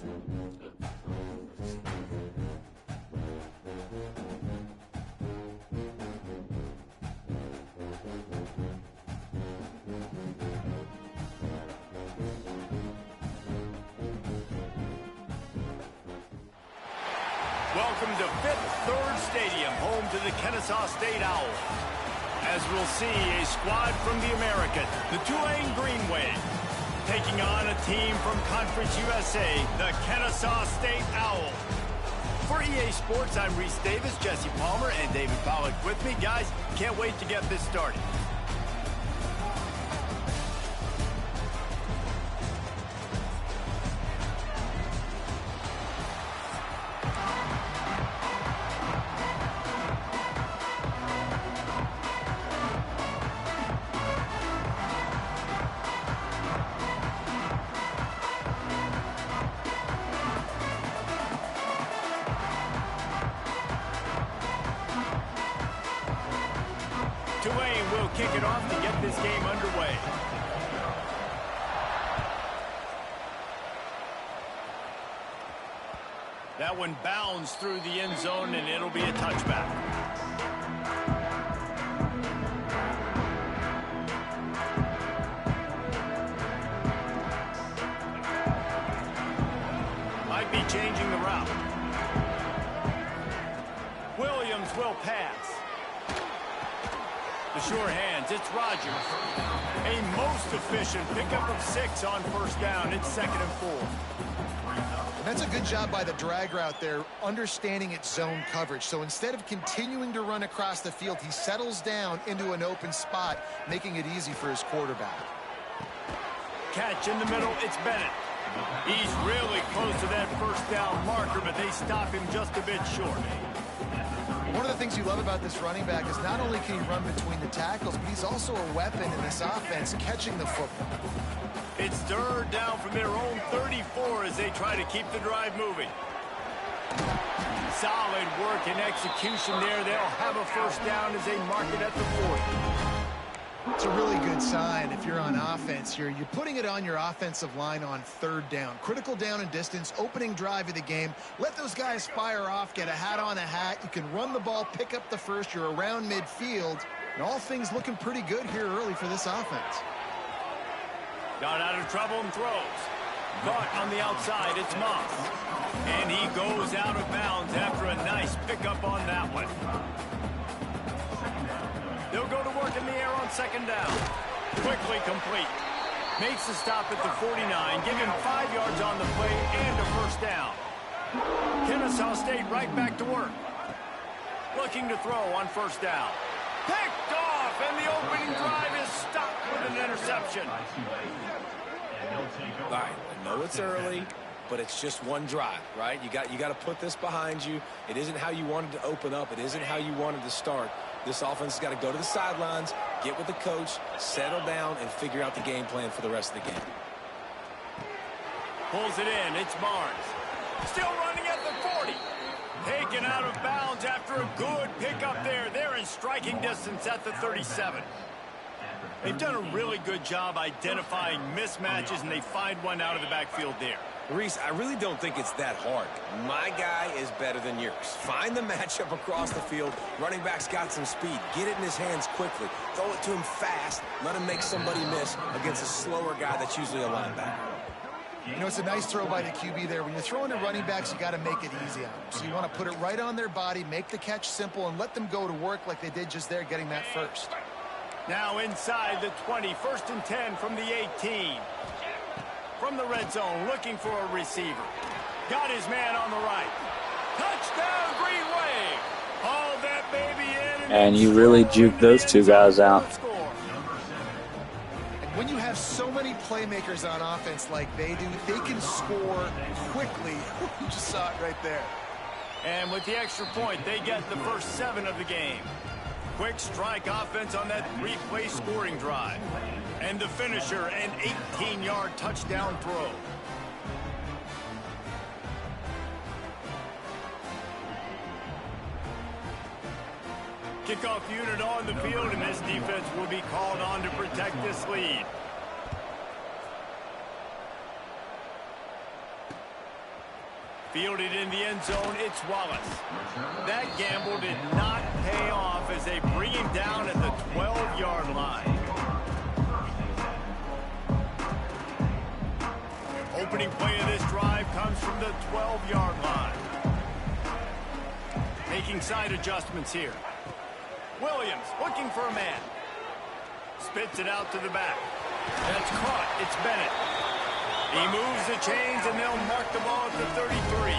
Welcome to Fifth Third Stadium, home to the Kennesaw State Owls. As we'll see, a squad from the American, the Tulane Green Wave, taking on a team from Conference USA, the Kennesaw State Owls. For EA Sports, I'm Reese Davis, Jesse Palmer, and David Pollack with me. Guys, can't wait to get this started. Tulane will kick it off to get this game underway. That one bounds through the end zone, and it'll be a touchback. Might be changing the route. Williams will pass. The sure hands, it's Rogers. A most efficient pickup of 6 on first down. It's 2nd and 4. And that's a good job by the drag route there, understanding its zone coverage. So instead of continuing to run across the field, he settles down into an open spot, making it easy for his quarterback. Catch in the middle, it's Bennett. He's really close to that first down marker, but they stop him just a bit short. One of the things you love about this running back is not only can he run between the tackles, but he's also a weapon in this offense, catching the football. It's third down from their own 34 as they try to keep the drive moving. Solid work and execution there. They'll have a first down as they mark it at the 40. It's a really good sign if you're on offense here. You're putting it on your offensive line on third down. Critical down and distance, opening drive of the game. Let those guys fire off, get a hat on a hat. You can run the ball, pick up the first. You're around midfield. And all things looking pretty good here early for this offense. Got out of trouble and throws. Caught on the outside, it's Moss. And he goes out of bounds after a nice pickup on that one. They'll go to work in the air on 2nd down. Quickly complete. Makes the stop at the 49. Give him 5 yards on the play and a first down. Kennesaw State right back to work. Looking to throw on first down. Picked off, and the opening drive is stopped with an interception. All right, I know it's early, but it's just one drive, right? You got to put this behind you. It isn't how you wanted to open up. It isn't how you wanted to start. This offense has got to go to the sidelines, get with the coach, settle down, and figure out the game plan for the rest of the game. Pulls it in. It's Barnes. Still running at the 40. Taken out of bounds after a good pickup there. They're in striking distance at the 37. They've done a really good job identifying mismatches, and they find one out of the backfield there. Reese, I really don't think it's that hard. My guy is better than yours. Find the matchup across the field. Running back's got some speed. Get it in his hands quickly. Throw it to him fast. Let him make somebody miss against a slower guy that's usually a linebacker. You know, it's a nice throw by the QB there. When you're throwing to running backs, you got to make it easy on them. So you want to put it right on their body, make the catch simple, and let them go to work like they did just there, getting that first. Now inside the 20, 1st and 10 from the 18. From the red zone, looking for a receiver. Got his man on the right. Touchdown, Green Wave. Hauled that baby in. And you really juked those two guys out. And when you have so many playmakers on offense like they do, they can score quickly. You just saw it right there. And with the extra point, they get the first 7 of the game. Quick strike offense on that 3-play scoring drive. And the finisher, an 18-yard touchdown throw. Kickoff unit on the field, and this defense will be called on to protect this lead. Fielded in the end zone, it's Wallace. That gamble did not pay off as they bring him down at the 12-yard line. Opening play of this drive comes from the 12-yard line. Making side adjustments here. Williams looking for a man. Spits it out to the back. That's caught. It's Bennett. He moves the chains, and they'll mark the ball at the 33.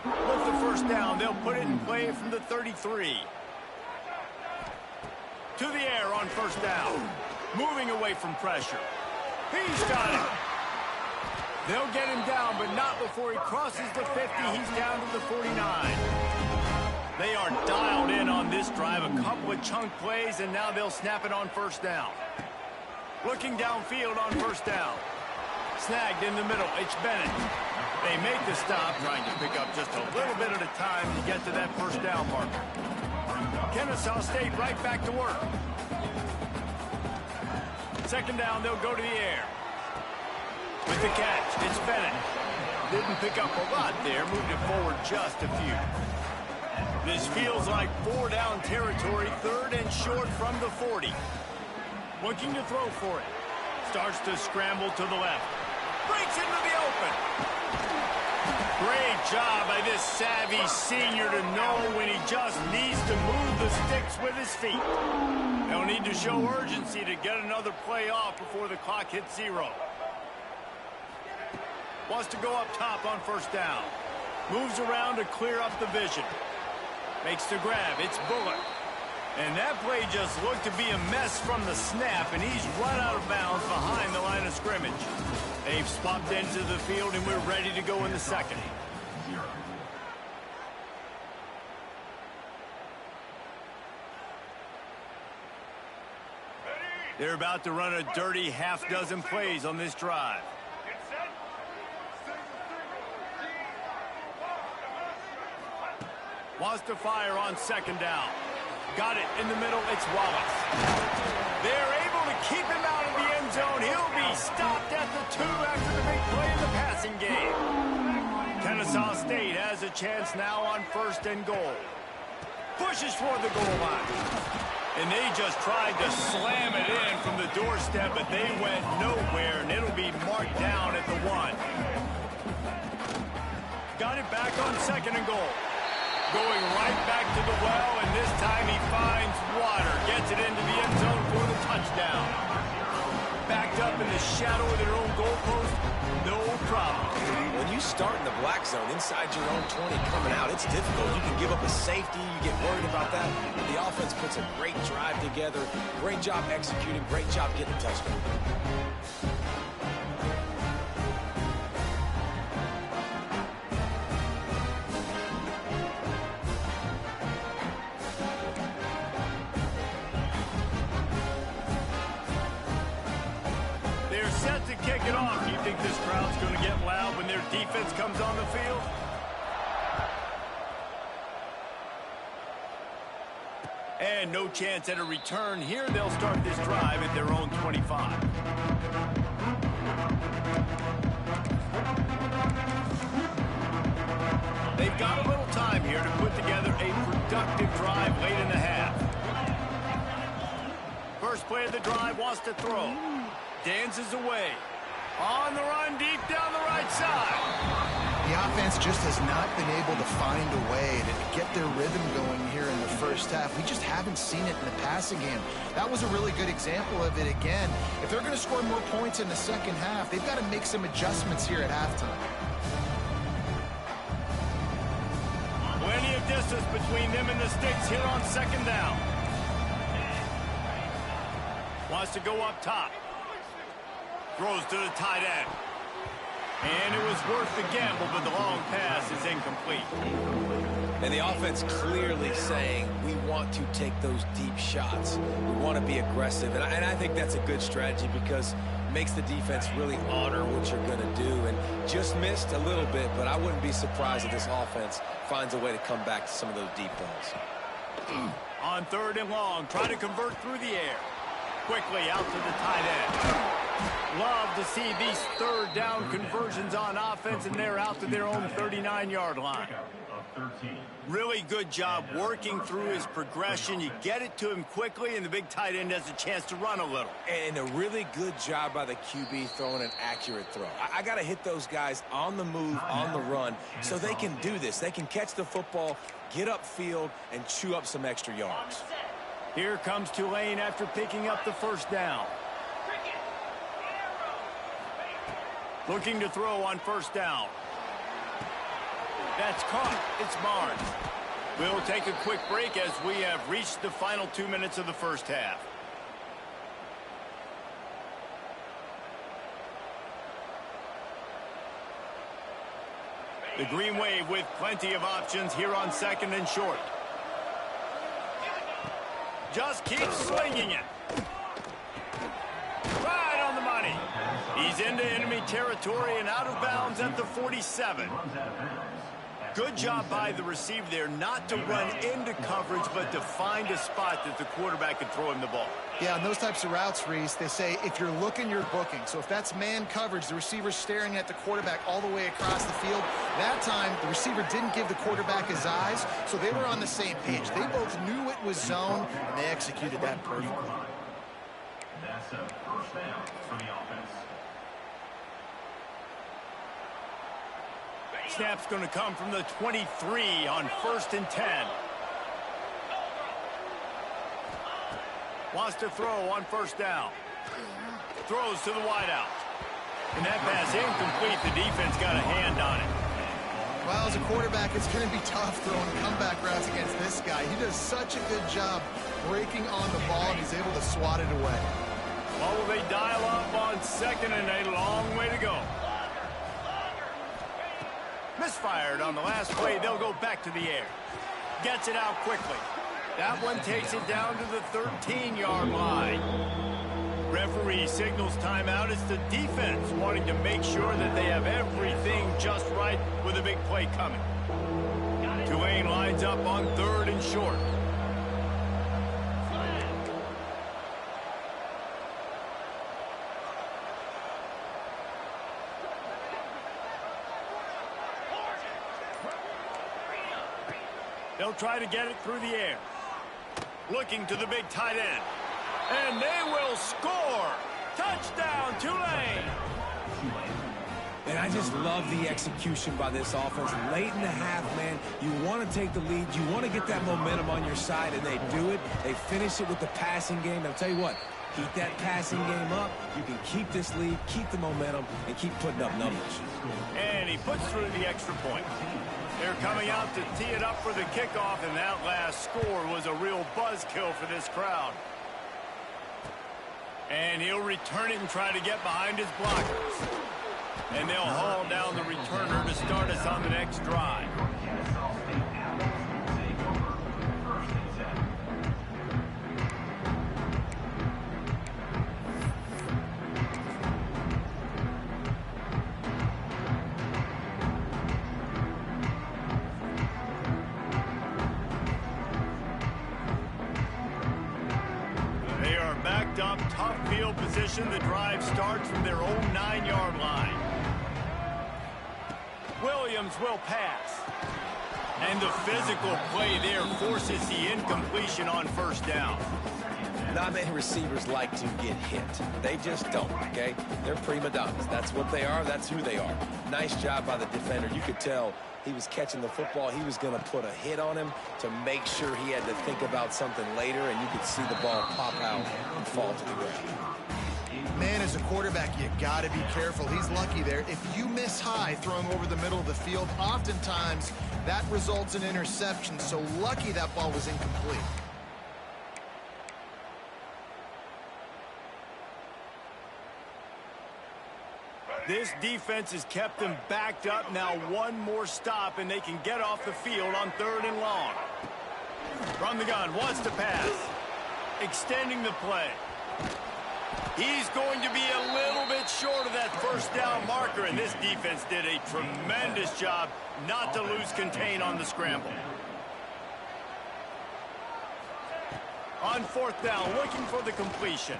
With the first down, they'll put it in play from the 33. To the air on first down. Moving away from pressure. He's got it. They'll get him down, but not before he crosses the 50. He's down to the 49. They are dialed in on this drive. A couple of chunk plays, and now they'll snap it on first down. Looking downfield on first down. Snagged in the middle. It's Bennett. They make the stop, trying to pick up just a little bit at a time to get to that first down marker. Kennesaw State right back to work. Second down, they'll go to the air. With the catch, it's Bennett. Didn't pick up a lot there, moved it forward just a few. This feels like 4-down territory, third and short from the 40. Looking to throw for it. Starts to scramble to the left. Breaks into the open. Great job by this savvy senior to know when he just needs to move the sticks with his feet. They'll need to show urgency to get another play off before the clock hits 0. Wants to go up top on first down. Moves around to clear up the vision. Makes the grab. It's Bullock. And that play just looked to be a mess from the snap, and he's run out of bounds behind the line of scrimmage. They've swapped into the field, and we're ready to go in the second. They're about to run a dirty half-dozen plays on this drive. Wants to fire on second down. Got it in the middle. It's Wallace. They're able to keep him out of the end zone. He'll be stopped at the 2 after the big play in the passing game. Kennesaw State has a chance now on first and goal. Pushes for the goal line. And they just tried to slam it in from the doorstep, but they went nowhere, and it'll be marked down at the 1. Got it back on second and goal. Going right back to the well, and this time he finds water. Gets it into the end zone for the touchdown. Backed up in the shadow of their own goalpost, no problem. When you start in the black zone inside your own 20 coming out, it's difficult. You can give up a safety. You get worried about that. The offense puts a great drive together. Great job executing. Great job getting a touchdown. Set to kick it off. Do you think this crowd's going to get loud when their defense comes on the field? And no chance at a return. Here they'll start this drive at their own 25. They've got a little time here to put together a productive drive late in the half. First play of the drive, wants to throw. Dances away. On the run, deep down the right side. The offense just has not been able to find a way to get their rhythm going here in the first half. We just haven't seen it in the passing game. That was a really good example of it again. If they're going to score more points in the second half, they've got to make some adjustments here at halftime. Plenty of distance between them and the sticks here on second down. Wants to go up top. Throws to the tight end. And it was worth the gamble, but the long pass is incomplete. And the offense clearly saying, we want to take those deep shots. We want to be aggressive. And I think that's a good strategy because it makes the defense really honor what you're going to do. And just missed a little bit, but I wouldn't be surprised if this offense finds a way to come back to some of those deep balls. On third and long, try to convert through the air. Quickly out to the tight end. Love to see these third down conversions on offense, and they're out to their own 39-yard line. Really good job working through his progression. You get it to him quickly, and the big tight end has a chance to run a little. And a really good job by the QB throwing an accurate throw. I got to hit those guys on the move, on the run, so they can do this. They can catch the football, get upfield, and chew up some extra yards. Here comes Tulane after picking up the first down. Looking to throw on first down. That's caught. It's Barnes. We'll take a quick break as we have reached the final 2 minutes of the first half. The Green Wave with plenty of options here on second and short. Just keeps slinging it. Right on the money. He's into enemy territory and out of bounds at the 47. Good job by the receiver there not to run into coverage, but to find a spot that the quarterback can throw him the ball. Yeah, on those types of routes, Reese, they say if you're looking, you're booking. So if that's man coverage, the receiver's staring at the quarterback all the way across the field. That time, the receiver didn't give the quarterback his eyes, so they were on the same page. They both knew it was zone, and they executed that perfectly. That's a first down for the offense. Snap's going to come from the 23 on 1st and 10. Wants to throw on first down. Throws to the wideout. And that pass incomplete. The defense got a hand on it. Well, as a quarterback, it's going to be tough throwing comeback routes against this guy. He does such a good job breaking on the ball, and he's able to swat it away. Well, will they dial up on second and a long way to go? Misfired on the last play. They'll go back to the air. Gets it out quickly. That one takes it down to the 13-yard line. Referee signals timeout. It's the defense wanting to make sure that they have everything just right with a big play coming. Tulane lines up on 3rd and short. They'll try to get it through the air. Looking to the big tight end. And they will score. Touchdown, Tulane. And I just love the execution by this offense. Late in the half, man, you want to take the lead. You want to get that momentum on your side, and they do it. They finish it with the passing game. I'll tell you what, keep that passing game up. You can keep this lead, keep the momentum, and keep putting up numbers. And he puts through the extra point. They're coming out to tee it up for the kickoff, and that last score was a real buzzkill for this crowd. And he'll return it and try to get behind his blockers. And they'll haul down the returner to start us on the next drive. Up, tough field position. The drive starts from their own 9-yard line. Williams will pass. And the physical play there forces the incompletion on first down. Not many receivers like to get hit. They just don't, okay? They're prima donnas. That's what they are. That's who they are. Nice job by the defender. You could tell he was catching the football. He was going to put a hit on him to make sure he had to think about something later, and you could see the ball pop out and fall to the ground. Man, as a quarterback, you got to be careful. He's lucky there. If you miss high throwing over the middle of the field, oftentimes that results in interception. So lucky that ball was incomplete. This defense has kept them backed up. Now one more stop, and they can get off the field on 3rd and long. From the gun, wants to pass. Extending the play. He's going to be a little bit short of that first down marker, and this defense did a tremendous job not to lose contain on the scramble. On 4th down, looking for the completion.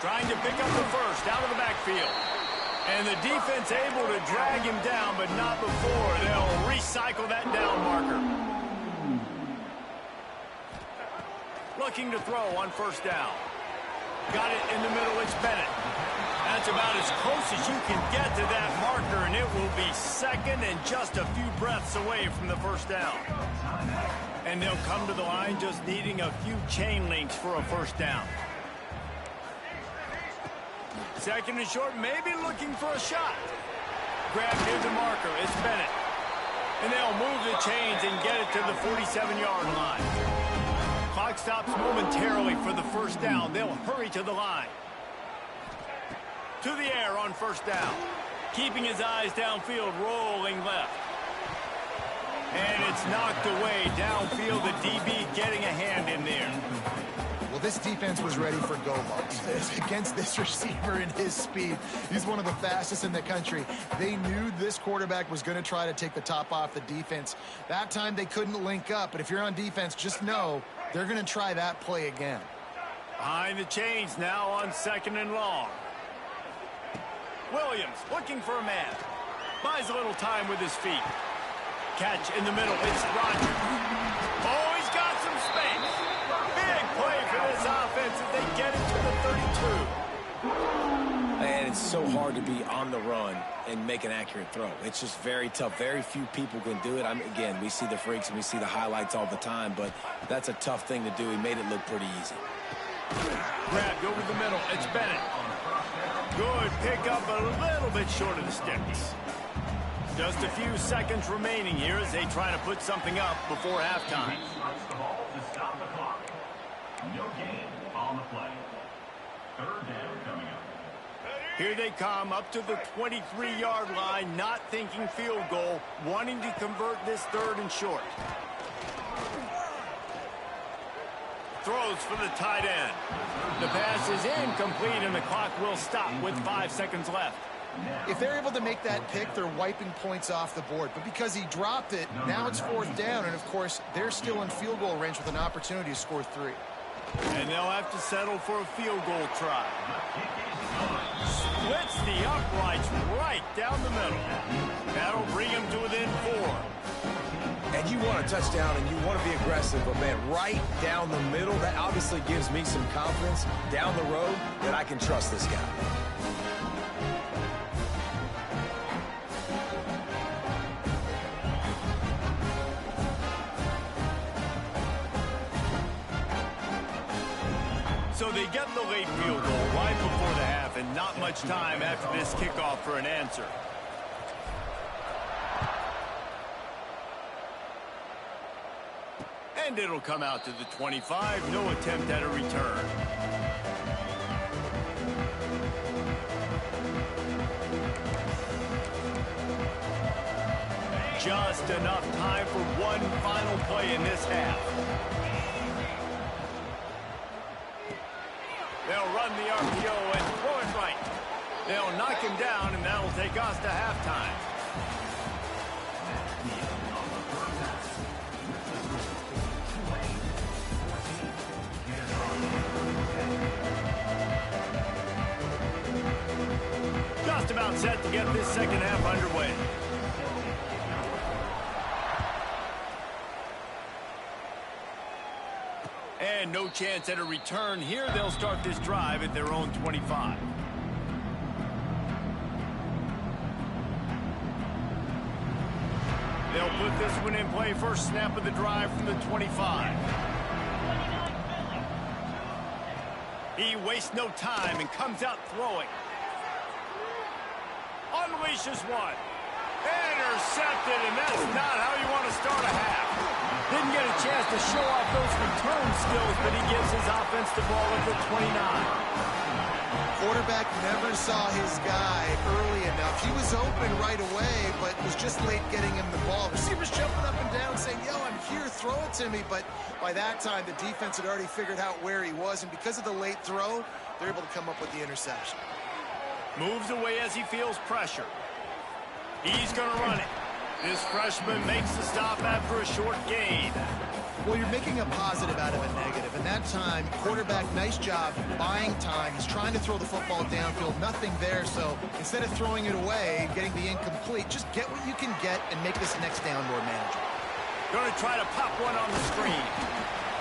Trying to pick up the first out of the backfield. And the defense able to drag him down, but not before they'll recycle that down marker. Looking to throw on first down. Got it in the middle, it's Bennett. That's about as close as you can get to that marker, and it will be second and just a few breaths away from the first down. And they'll come to the line just needing a few chain links for a first down. Second and short, maybe looking for a shot. Grab near the marker, it's Bennett. And they'll move the chains and get it to the 47-yard line. Clock stops momentarily for the first down. They'll hurry to the line. To the air on first down. Keeping his eyes downfield, rolling left. And it's knocked away downfield. The DB getting a hand in there. Well, this defense was ready for go balls against this receiver and his speed. He's one of the fastest in the country. They knew this quarterback was going to try to take the top off the defense. That time they couldn't link up, but if you're on defense, just know they're going to try that play again. Behind the chains now on second and long. Williams looking for a man. Buys a little time with his feet. Catch in the middle. It's Rodgers. Oh, he's got some space. Big play for this offense as they get it to the 32. And it's so hard to be on the run and make an accurate throw. It's just very tough. Very few people can do it. Again, we see the freaks and we see the highlights all the time, but that's a tough thing to do. He made it look pretty easy. Grabbed over the middle. It's Bennett. Good pick up, a little bit short of the sticks. Just a few seconds remaining here as they try to put something up before halftime. The ball to stop the clock. No gain on the play. Third down coming up. Here they come up to the 23-yard line, not thinking field goal, wanting to convert this third and short. Throws for the tight end. The pass is incomplete, and the clock will stop with 5 seconds left. If they're able to make that pick, they're wiping points off the board. But because he dropped it, now it's fourth down, and of course, they're still in field goal range with an opportunity to score 3. And they'll have to settle for a field goal try. Splits the uprights right down the middle. That'll bring him to within 4. And you want a touchdown and you want to be aggressive, but man, right down the middle, that obviously gives me some confidence down the road that I can trust this guy. So they get the late field goal right before the half, and not much time after this kickoff for an answer. And it'll come out to the 25. No attempt at a return. Just enough time for one final play in this half. They'll run the RPO and throw it right. They'll knock him down, and that'll take us to halftime. Just about set to get this second half underway. And no chance at a return here. They'll start this drive at their own 25. They'll put this one in play. First snap of the drive from the 25. He wastes no time and comes out throwing. Unleashes one. Intercepted, and that's not how you want to start a half. Didn't get a chance to show off those return skills, but he gives his offense the ball at the 29. Quarterback never saw his guy early enough. He was open right away, but was just late getting him the ball. Receivers jumping up and down saying, yo, I'm here, throw it to me. But by that time, the defense had already figured out where he was, and because of the late throw, they're able to come up with the interception. Moves away as he feels pressure. He's going to run it. This freshman makes the stop after a short gain. Well, you're making a positive out of a negative. And that time, quarterback, nice job buying time. He's trying to throw the football downfield. Nothing there. So instead of throwing it away, getting the incomplete, just get what you can get and make this next down more manageable. Going to try to pop one on the screen.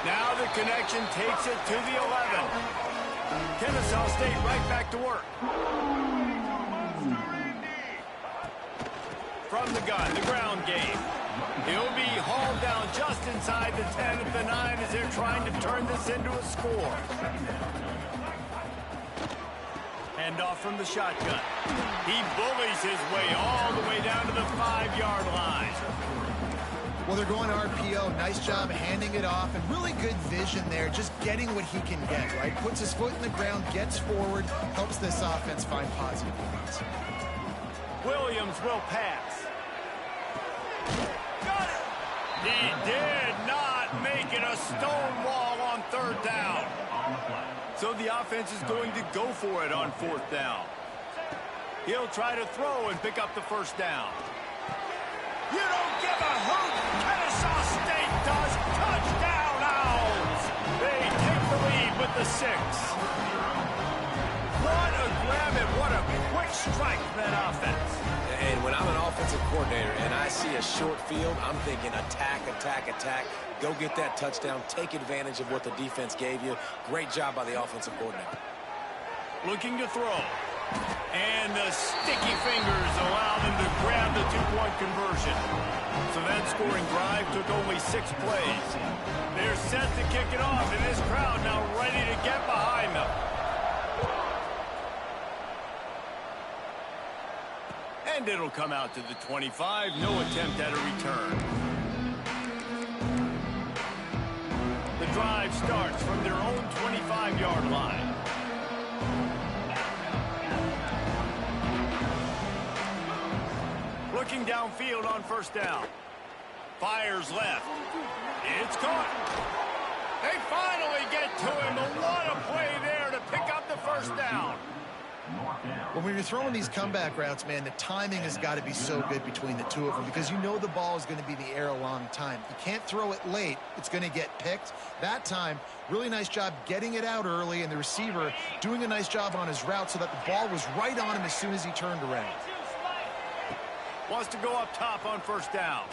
Now the connection takes it to the 11. Kennesaw State right back to work. From the gun, the ground game. He'll be hauled down just inside the 10 at the 9 as they're trying to turn this into a score. Hand off from the shotgun. He bullies his way all the way down to the 5-yard line. Well, they're going RPO. Nice job handing it off, and really good vision there, just getting what he can get, right? Puts his foot in the ground, gets forward, helps this offense find positive points. Williams will pass. Got it! He did not make it a stone wall on 3rd down. So the offense is going to go for it on 4th down. He'll try to throw and pick up the 1st down. You don't give a hoot. Kennesaw State does. Touchdown, Owls. They take the lead with the 6. What a grab and what a quick strike from that offense. And when I'm an offensive coordinator and I see a short field, I'm thinking attack, attack, attack. Go get that touchdown. Take advantage of what the defense gave you. Great job by the offensive coordinator. Looking to throw. And the sticky fingers allow them to grab the 2-point conversion. So that scoring drive took only 6 plays. They're set to kick it off, and this crowd now ready to get behind them. And it'll come out to the 25. No attempt at a return. The drive starts from their own 25-yard line. Looking downfield on 1st down. Fires left. It's caught. They finally get to him. But what a play there to pick up the 1st down. When you're throwing these comeback routes, man, the timing has got to be so good between the two of them because you know the ball is going to be in the air a long time. You can't throw it late. It's going to get picked. That time, really nice job getting it out early, and the receiver doing a nice job on his route so that the ball was right on him as soon as he turned around. Wants to go up top on 1st down.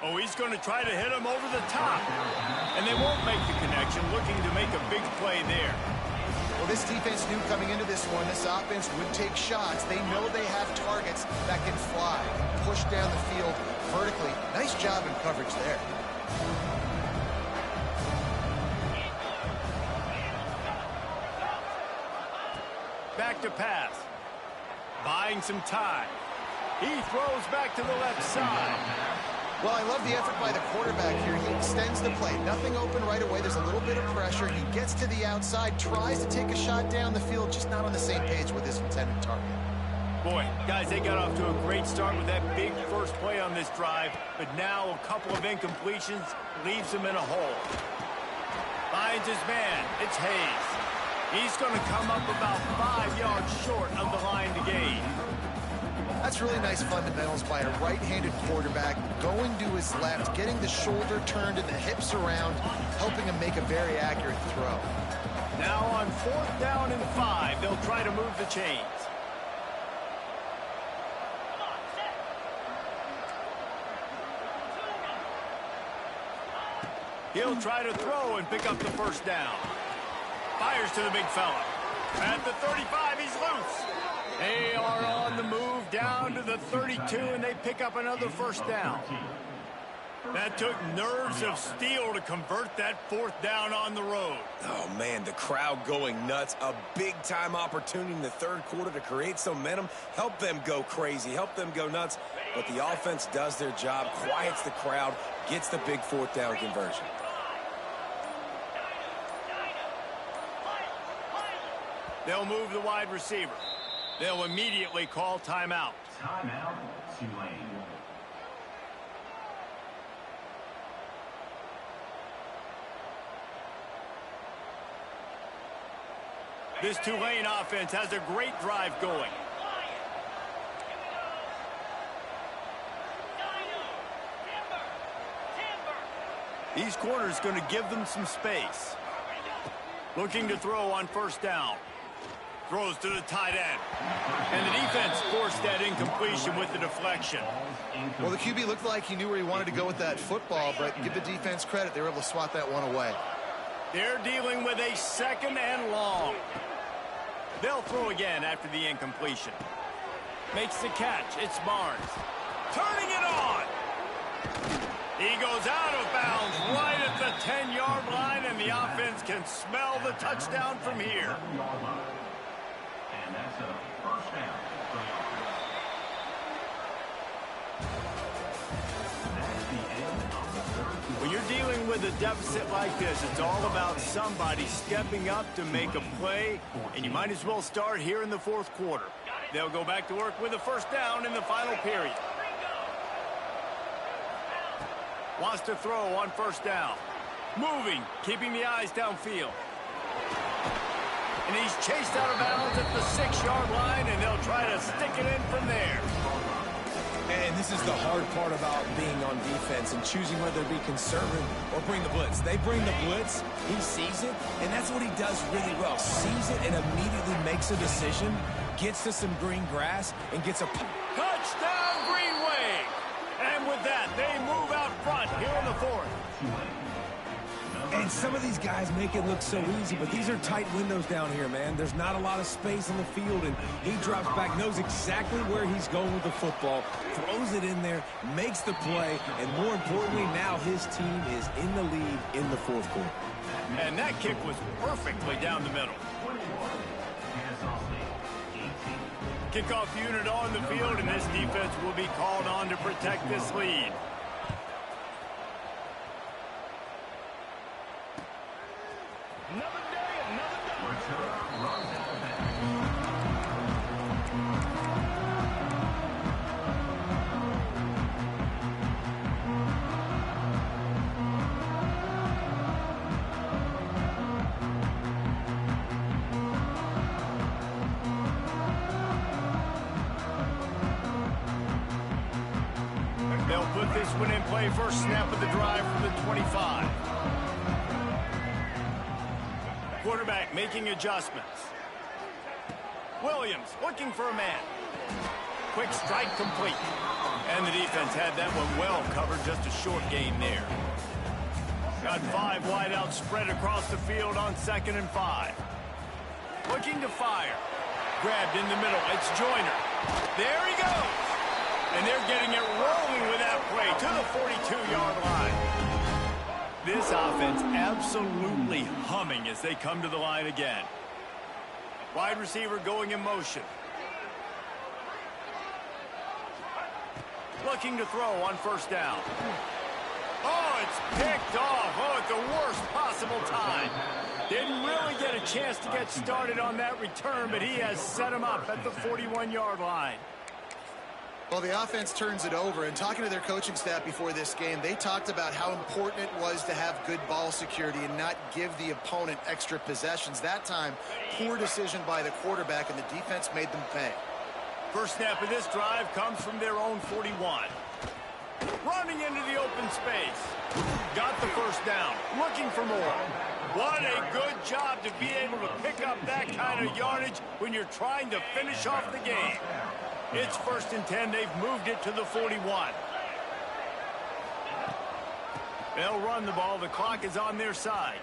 Oh, he's going to try to hit him over the top. And they won't make the connection, looking to make a big play there. Well, this defense knew coming into this one, this offense would take shots. They know they have targets that can fly, push down the field vertically. Nice job in coverage there. Back to pass. Buying some time. He throws back to the left side. Well, I love the effort by the quarterback here. He extends the play. Nothing open right away. There's a little bit of pressure. He gets to the outside, tries to take a shot down the field, just not on the same page with his intended target. Boy, guys, they got off to a great start with that big first play on this drive, but now a couple of incompletions leaves him in a hole. Finds his man. It's Hayes. He's going to come up about 5 yards short of the line to gain. That's really nice fundamentals by a right-handed quarterback, going to his left, getting the shoulder turned and the hips around, helping him make a very accurate throw. Now on 4th down and 5, they'll try to move the chains. He'll try to throw and pick up the 1st down. Fires to the big fella. At the 35, he's loose. They are on the move down to the 32, and they pick up another 1st down. That took nerves of steel to convert that 4th down on the road. Oh, man, the crowd going nuts. A big-time opportunity in the 3rd quarter to create some momentum, help them go crazy, help them go nuts. But the offense does their job, quiets the crowd, gets the big 4th down conversion. They'll move the wide receiver. They'll immediately call timeout. Timeout, Tulane. This Tulane offense has a great drive going. These corners going to give them some space. Looking to throw on first down. Throws to the tight end. And the defense forced that incompletion with the deflection. Well, the QB looked like he knew where he wanted to go with that football, but give the defense credit. They were able to swat that one away. They're dealing with a 2nd and long. They'll throw again after the incompletion. Makes the catch. It's Barnes. Turning it on. He goes out of bounds right at the 10-yard line, and the offense can smell the touchdown from here. And that's a first down for the offense. That's the end of the third. When you're dealing with a deficit like this, it's all about somebody stepping up to make a play, and you might as well start here in the 4th quarter. They'll go back to work with a first down in the final period. Wants to throw on first down. Moving, keeping the eyes downfield. And he's chased out of bounds at the 6-yard line, and they'll try to stick it in from there. And this is the hard part about being on defense and choosing whether to be conservative or bring the blitz. They bring the blitz, he sees it, and that's what he does really well. Sees it and immediately makes a decision, gets to some green grass, and gets a touchdown, Green Wave! And with that, they move out front here in the 4th. And some of these guys make it look so easy, but these are tight windows down here, man. There's not a lot of space on the field, and he drops back, knows exactly where he's going with the football, throws it in there, makes the play, and more importantly, now his team is in the lead in the 4th quarter. And that kick was perfectly down the middle. Kickoff unit on the field, and this defense will be called on to protect this lead. Another day, another They'll put this one in play. First snap of the drive from the 25. Quarterback making adjustments. Williams looking for a man. Quick strike complete. And the defense had that one well covered. Just a short gain there. Got 5 wideouts spread across the field on 2nd and 5. Looking to fire. Grabbed in the middle. It's Joyner. There he goes. And they're getting it rolling with that play to the 42-yard line. This offense absolutely humming as they come to the line again. Wide receiver going in motion. Looking to throw on first down. Oh, it's picked off. Oh, at the worst possible time. Didn't really get a chance to get started on that return, but he has set him up at the 41-yard line. Well, the offense turns it over, and talking to their coaching staff before this game, they talked about how important it was to have good ball security and not give the opponent extra possessions. That time, poor decision by the quarterback, and the defense made them pay. First snap of this drive comes from their own 41. Running into the open space. Got the first down. Looking for more. What a good job to be able to pick up that kind of yardage when you're trying to finish off the game. It's 1st and 10. They've moved it to the 41. They'll run the ball. The clock is on their side.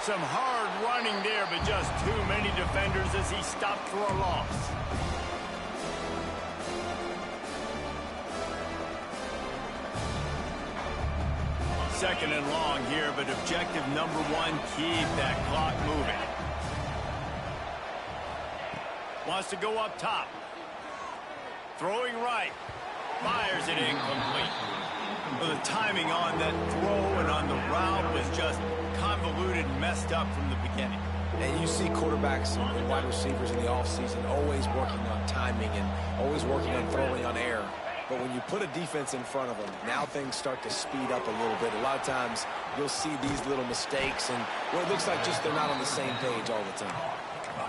Some hard running there, but just too many defenders as he stopped for a loss. Second and long here, but objective number 1, keep that clock moving. Wants to go up top. Throwing right. Fires it incomplete. Well, the timing on that throw and on the route was just convoluted and messed up from the beginning. And you see quarterbacks and wide receivers in the offseason always working on timing and always working on throwing on air. But when you put a defense in front of them, now things start to speed up a little bit. A lot of times you'll see these little mistakes and where it looks like just they're not on the same page all the time.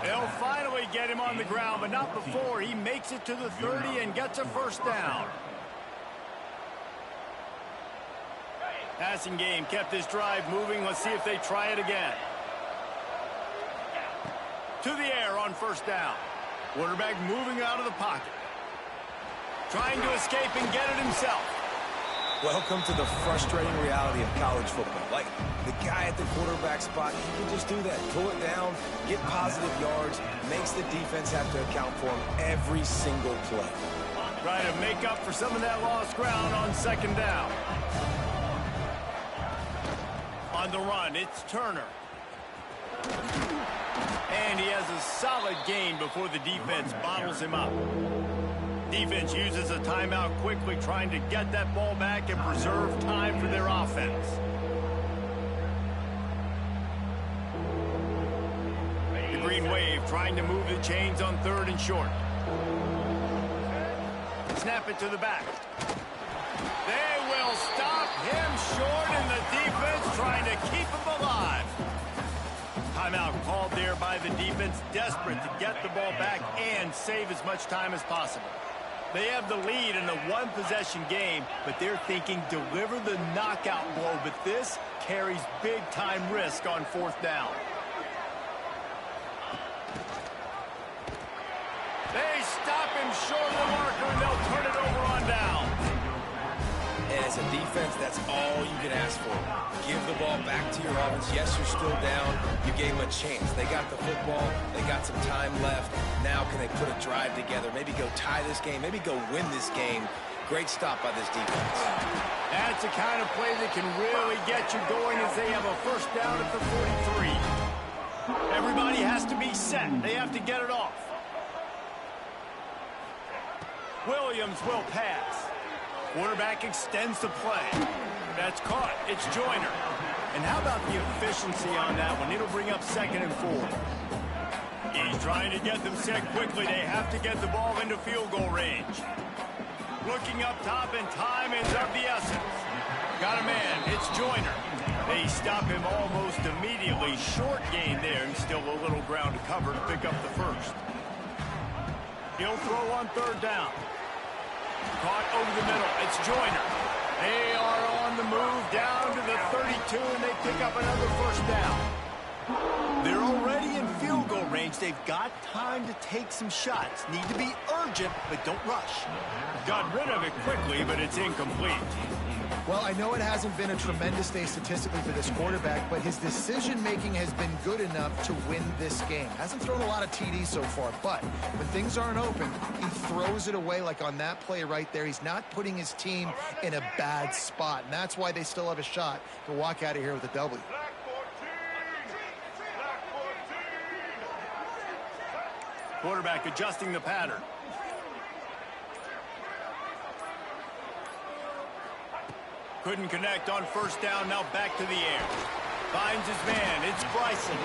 They'll finally get him on the ground, but not before he makes it to the 30 and gets a first down. Passing game kept this drive moving. Let's see if they try it again. To the air on first down. Quarterback moving out of the pocket. Trying to escape and get it himself. Welcome to the frustrating reality of college football. Like, the guy at the quarterback spot, he can just do that. Pull it down, get positive yards, makes the defense have to account for him every single play. Try to make up for some of that lost ground on second down. On the run, it's Turner. And he has a solid gain before the defense bottles him up. Defense uses a timeout quickly, trying to get that ball back and preserve time for their offense. The Green Wave trying to move the chains on third and short. Snap it to the back. They will stop him short, and the defense trying to keep him alive. Timeout called there by the defense, desperate to get the ball back and save as much time as possible. They have the lead in the one-possession game, but they're thinking deliver the knockout blow, but this carries big-time risk on fourth down. They stop him short of the marker, and they'll turn it over on down. And as a defense, that's all you can ask for. Give the ball back to your offense. Yes, you're still down. You gave them a chance. They got the football. They got some time left. Now can they put a drive together? Maybe go tie this game. Maybe go win this game. Great stop by this defense. That's the kind of play that can really get you going as they have a first down at the 43. Everybody has to be set. They have to get it off. Williams will pass. Quarterback extends the play. That's caught. It's Joyner. And how about the efficiency on that one? It'll bring up second and 4. He's trying to get them set quickly. They have to get the ball into field goal range. Looking up top, and time is of the essence. Got a man. It's Joyner. They stop him almost immediately. Short gain there, and still a little ground to cover to pick up the first. He'll throw on third down. Caught over the middle. It's Joyner. They are on the move down to the 32, and they pick up another first down. They're already in field goal range. They've got time to take some shots. Need to be urgent, but don't rush. Got rid of it quickly, but it's incomplete. Well, I know it hasn't been a tremendous day statistically for this quarterback, but his decision-making has been good enough to win this game. Hasn't thrown a lot of TDs so far, but when things aren't open, he throws it away like on that play right there. He's not putting his team in a bad spot, and that's why they still have a shot to walk out of here with a W. Quarterback adjusting the pattern. Couldn't connect on first down, now back to the air. Finds his man, it's Bryson.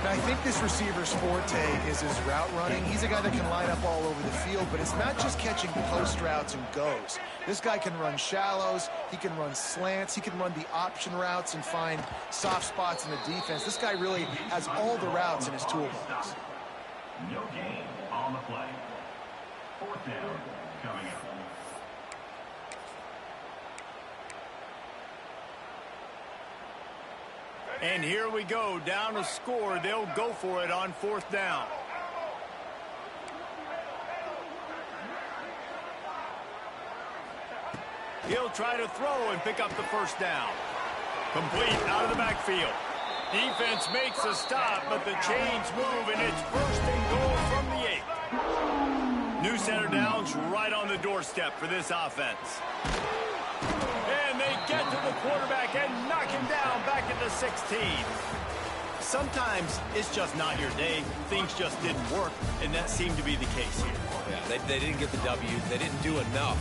Now, I think this receiver's forte is his route running. He's a guy that can line up all over the field, but it's not just catching post routes and goes. This guy can run shallows, he can run slants, he can run the option routes and find soft spots in the defense. This guy really has all the routes in his toolbox. No gain on the play. Fourth down coming up. And here we go, down a score. They'll go for it on fourth down. He'll try to throw and pick up the first down. Complete out of the backfield. Defense makes a stop, but the chains move, and it's first and goal from the 8. New center downs right on the doorstep for this offense. And they get to the quarterback and knock him down back at the 16. Sometimes it's just not your day. Things just didn't work, and that seemed to be the case here. Yeah, they didn't get the W. They didn't do enough.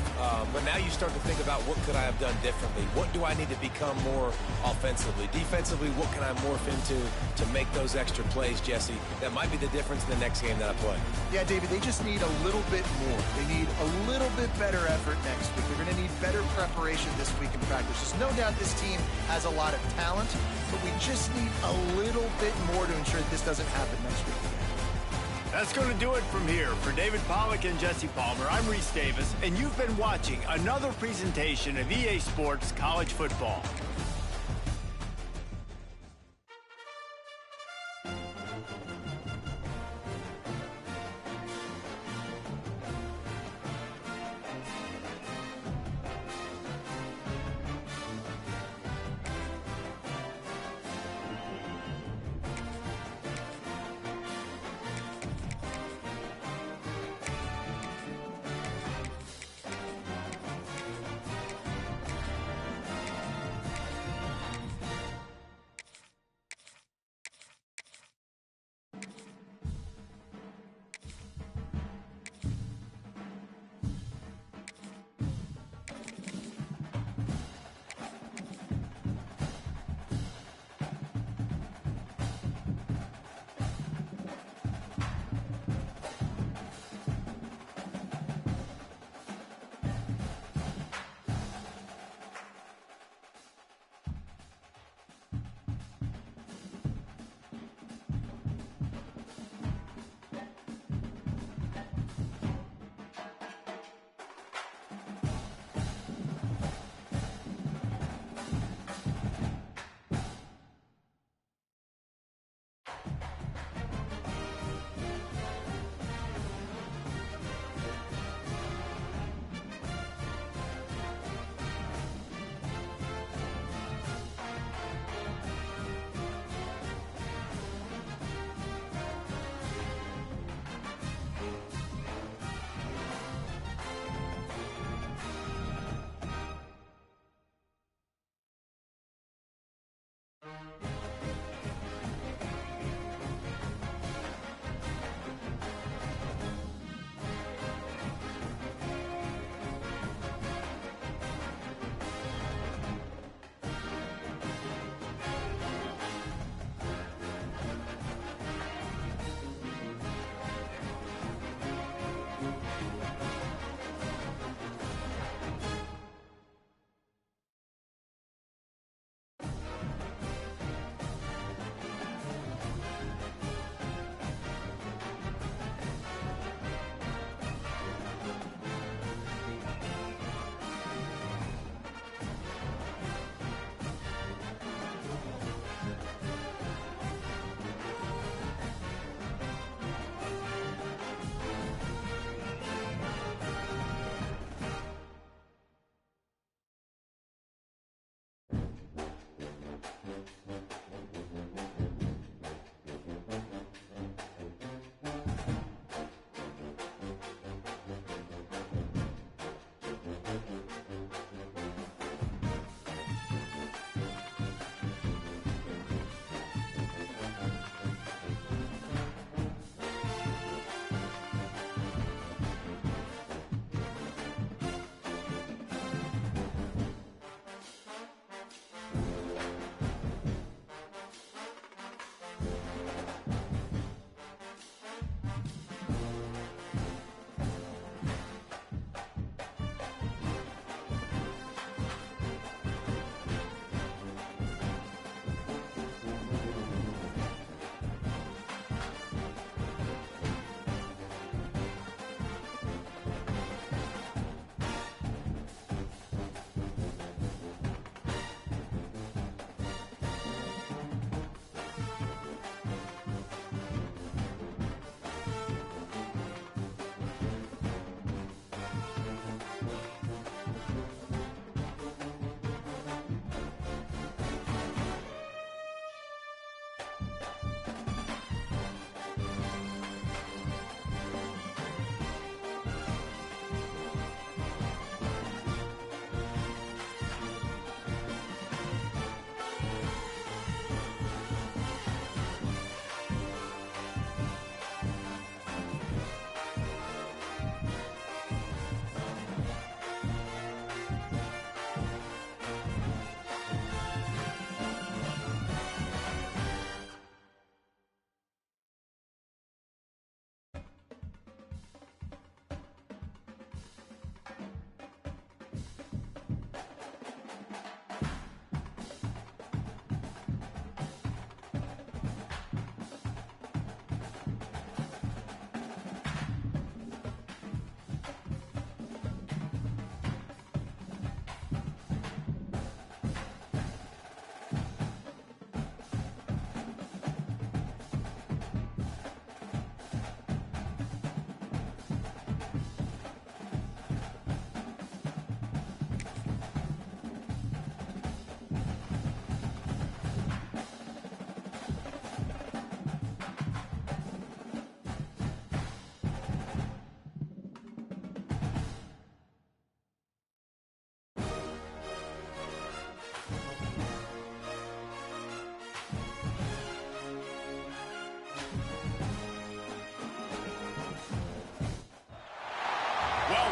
But now you start to think about what could I have done differently? What do I need to become more offensively? Defensively, what can I morph into to make those extra plays, Jesse? That might be the difference in the next game that I play. Yeah, David, they just need a little bit more. They need a little bit better effort next week. They're going to need better preparation this week in practice. There's no doubt this team has a lot of talent, but we just need a little bit more to ensure that this doesn't happen next week. That's going to do it from here. For David Pollack and Jesse Palmer, I'm Reese Davis, and you've been watching another presentation of EA Sports College Football.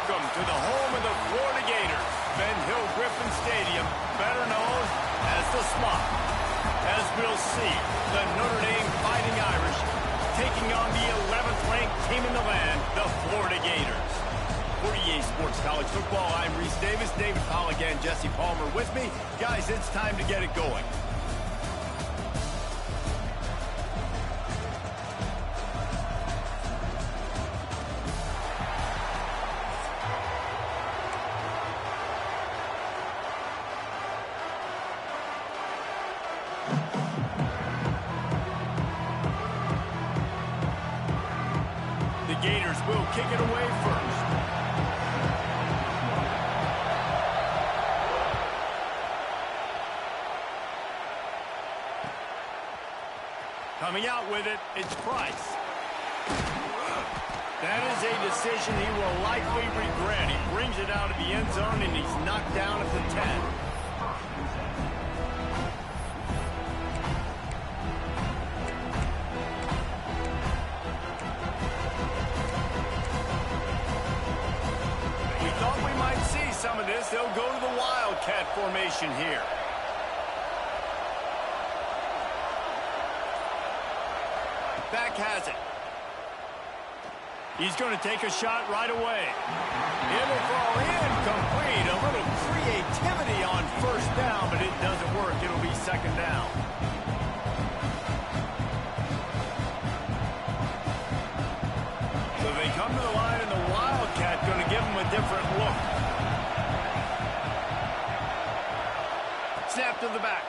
welcome to the home of the Florida Gators, Ben Hill Griffin Stadium, better known as the Swamp. As we'll see, the Notre Dame Fighting Irish taking on the 11th ranked team in the land, the Florida Gators. For EA Sports College Football, I'm Reese Davis, David Pollock, and Jesse Palmer with me. Guys, it's time to get it going. The Gators will kick it away first. Coming out with it, it's Price. That is a decision he will likely regret. He brings it out of the end zone, and he's knocked down at the 10. We thought we might see some of this. They'll go to the Wildcat formation here. Back has it. He's going to take a shot right away. It'll fall incomplete. A little creativity on first down, but it doesn't work. It'll be second down. So they come to the line, and the Wildcat going to give them a different look. Snap to the back.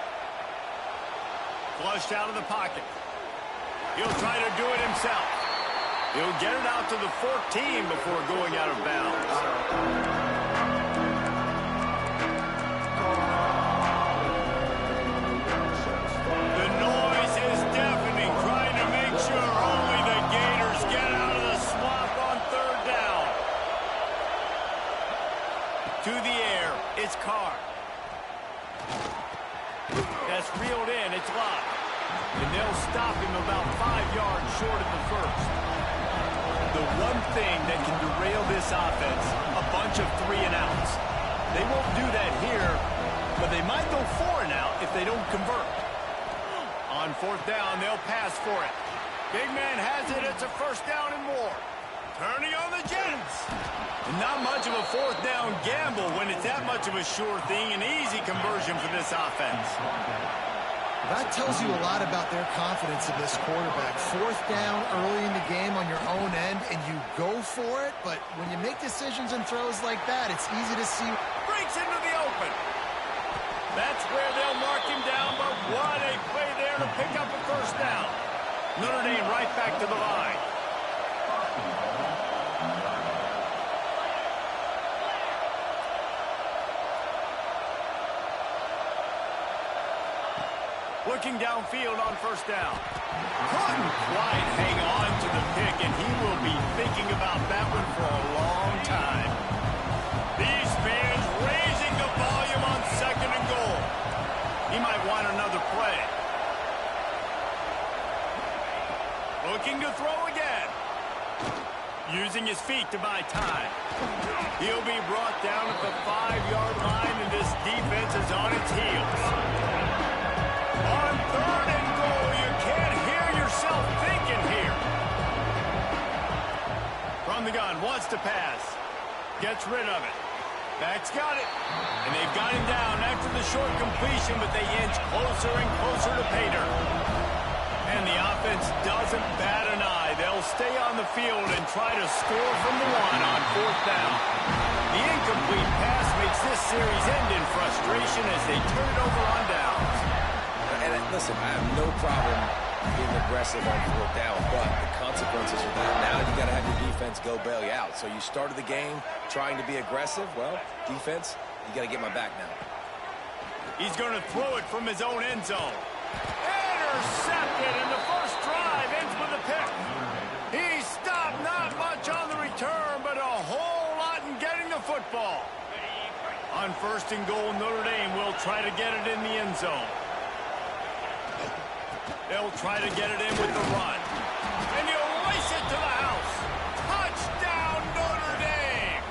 Flushed out of the pocket. He'll try to do it himself. He'll get it out to the 14 before going out of bounds. The noise is deafening, trying to make sure only the Gators get out of the swamp on third down. To the air, it's Carr. That's reeled in, it's locked. And they'll stop him about 5 yards short of the first. The one thing that can derail this offense, a bunch of 3-and-outs. They won't do that here, but they might go 4-and-out if they don't convert. On fourth down, they'll pass for it. Big man has it, it's a first down and more. Turning on the Jets. And not much of a fourth down gamble when it's that much of a sure thing, an easy conversion for this offense. That tells you a lot about their confidence in this quarterback. Fourth down early in the game on your own end, and you go for it. But when you make decisions and throws like that, it's easy to see. Breaks into the open. That's where they'll mark him down, but what a play there to pick up a first down. Notre Dame right back to the line. Looking downfield on first down. Couldn't quite hang on to the pick, and he will be thinking about that one for a long time. These fans raising the volume on second and goal. He might want another play. Looking to throw again. Using his feet to buy time. He'll be brought down at the 5-yard line, and this defense is on its heels. On third and goal, you can't hear yourself thinking here. From the gun, wants to pass. Gets rid of it. Back's got it. And they've got him down after the short completion, but they inch closer and closer to pay dirt. And the offense doesn't bat an eye. They'll stay on the field and try to score from the one on fourth down. The incomplete pass makes this series end in frustration as they turn it over on downs. And listen, I have no problem being aggressive on fourth down, but the consequences are that now you got to have your defense go bail you out. So you started the game trying to be aggressive. Well, defense, you got to get my back now. He's going to throw it from his own end zone. Intercepted, and the first drive ends with a pick. He stopped not much on the return, but a whole lot in getting the football. On first and goal, Notre Dame will try to get it in the end zone. They'll try to get it in with the run. And he'll race it to the house. Touchdown, Notre Dame.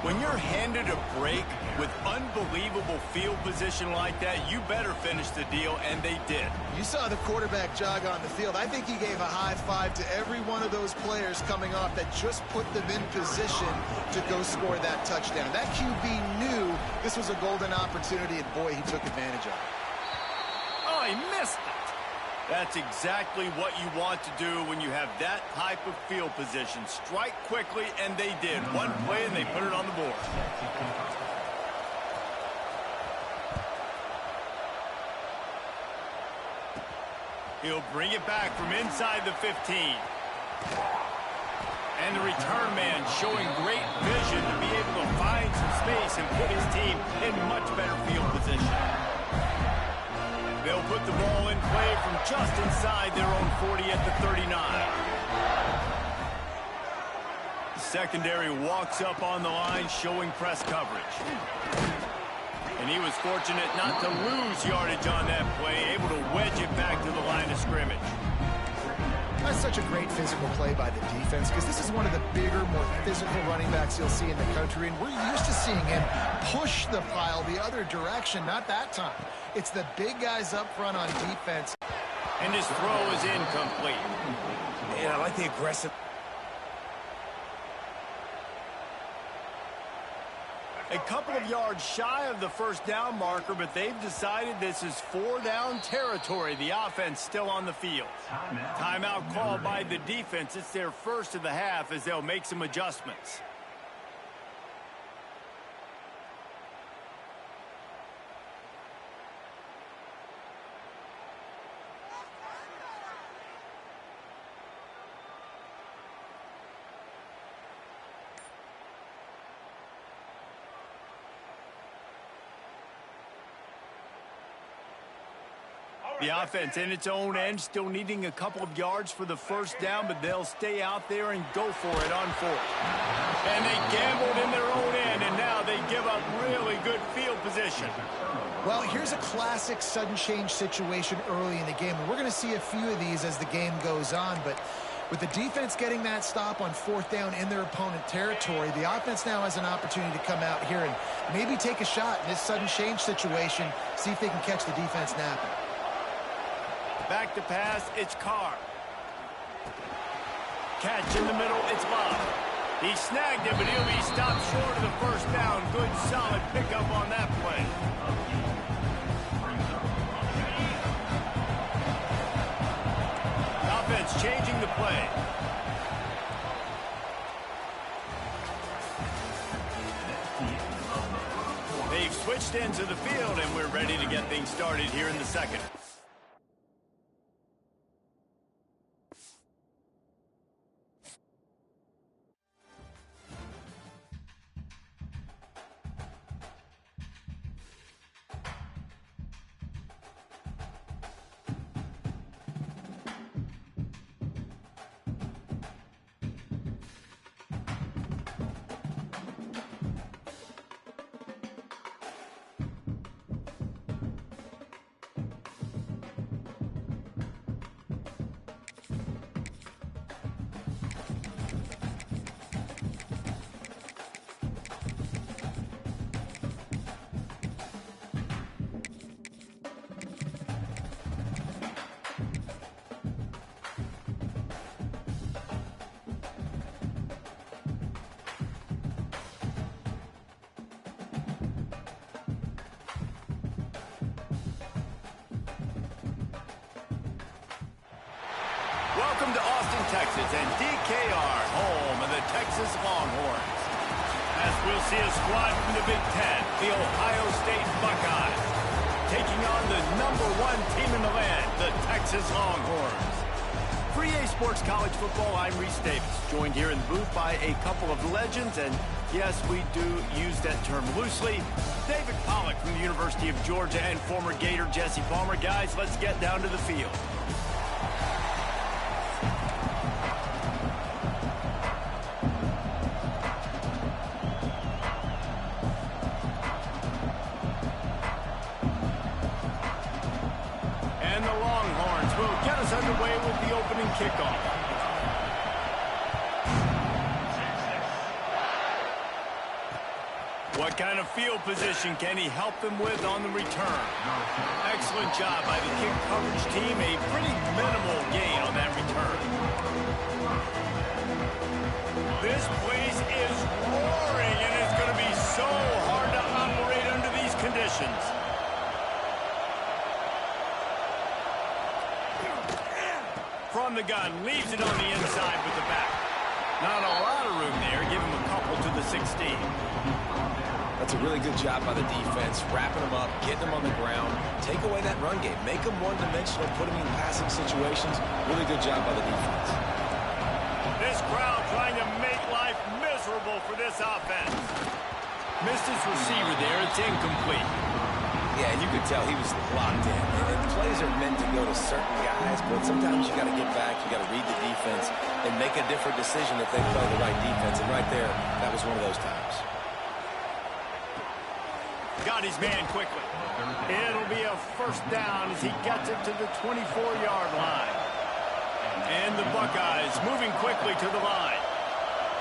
When you're handed a break with unbelievable field position like that, you better finish the deal, and they did. You saw the quarterback jog on the field. I think he gave a high five to every one of those players coming off that just put them in position to go score that touchdown. That QB knew this was a golden opportunity, and boy, he took advantage of it. Oh, he missed it. That's exactly what you want to do when you have that type of field position. Strike quickly, and they did. One play, and they put it on the board. He'll bring it back from inside the 15. And the return man showing great vision to be able to find some space and put his team in much better field position. They'll put the ball in play from just inside their own 40 at the 39. The secondary walks up on the line, showing press coverage. And he was fortunate not to lose yardage on that play, able to wedge it back to the line of scrimmage. That's such a great physical play by the defense, because this is one of the bigger, more physical running backs you'll see in the country, and we're used to seeing him push the pile the other direction. Not that time. It's the big guys up front on defense. And his throw is incomplete. Man, I like the aggressive. A couple of yards shy of the first down marker, but they've decided this is 4-down territory. The offense still on the field. Timeout called by the defense. It's their first of the half as they'll make some adjustments. The offense in its own end, still needing a couple of yards for the first down, but they'll stay out there and go for it on fourth. And they gambled in their own end, and now they give up really good field position. Well, here's a classic sudden change situation early in the game, and we're going to see a few of these as the game goes on, but with the defense getting that stop on fourth down in their opponent territory, the offense now has an opportunity to come out here and maybe take a shot in this sudden change situation, see if they can catch the defense napping. Back to pass, it's Carr. Catch in the middle, it's Love. He snagged it, but he'll be stopped short of the first down. Good, solid pickup on that play. Offense changing the play. They've switched ends of the field, and we're ready to get things started here in the second. Welcome to Austin, Texas, and DKR, home of the Texas Longhorns. As we'll see a squad from the Big Ten, the Ohio State Buckeyes, taking on the #1 team in the land, the Texas Longhorns. For EA Sports College Football, I'm Reese Davis, joined here in the booth by a couple of legends, and yes, we do use that term loosely. David Pollack from the University of Georgia and former Gator Jesse Palmer. Guys, let's get down to the field. And the Longhorns will get us underway with the opening kickoff. What kind of field position can he help them with on the return? Excellent job by the kick coverage team. A pretty minimal gain on that return. This place is roaring, and it's going to be so hard to operate under these conditions. From the gun, leaves it on the inside with the back. Not a lot of room there. Give him a couple to the 16. That's a really good job by the defense, wrapping them up, getting them on the ground, take away that run game, make them one-dimensional, put them in passing situations. Really good job by the defense. This crowd trying to make life miserable for this offense. Missed his receiver there. It's incomplete. Yeah, you could tell he was locked in. And plays are meant to go to certain guys, but sometimes you got to get back, you got to read the defense, and make a different decision if they play the right defense. And right there, that was one of those times. Got his man quickly. It'll be a first down as he gets it to the 24-yard line. And the Buckeyes moving quickly to the line.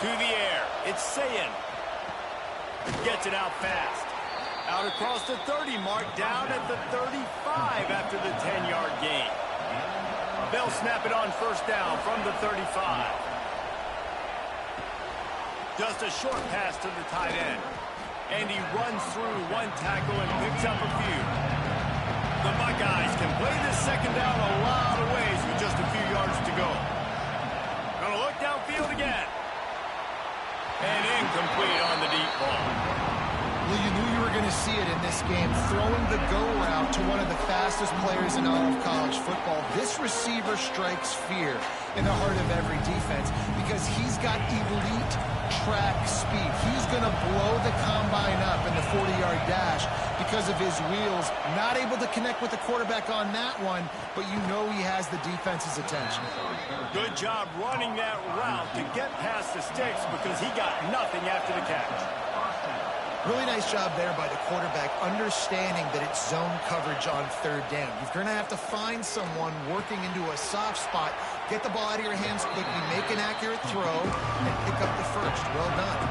To the air. It's Sayin. Gets it out fast. Out across the 30 mark, down at the 35 after the 10-yard gain. They'll snap it on first down from the 35. Just a short pass to the tight end. And he runs through one tackle and picks up a few. The Buckeyes can play this second down a lot of ways with just a few yards to go. Gonna look downfield again. And incomplete on the deep ball. Well, you knew you were going to see it in this game, throwing the go route to one of the fastest players in all of college football. This receiver strikes fear in the heart of every defense because he's got elite track speed. He's going to blow the combine up in the 40-yard dash because of his wheels. Not able to connect with the quarterback on that one, but you know he has the defense's attention. Good job running that route to get past the sticks because he got nothing after the catch. Really nice job there by the quarterback, understanding that it's zone coverage on third down. You're going to have to find someone working into a soft spot, get the ball out of your hands quickly, make an accurate throw, and pick up the first. Well done.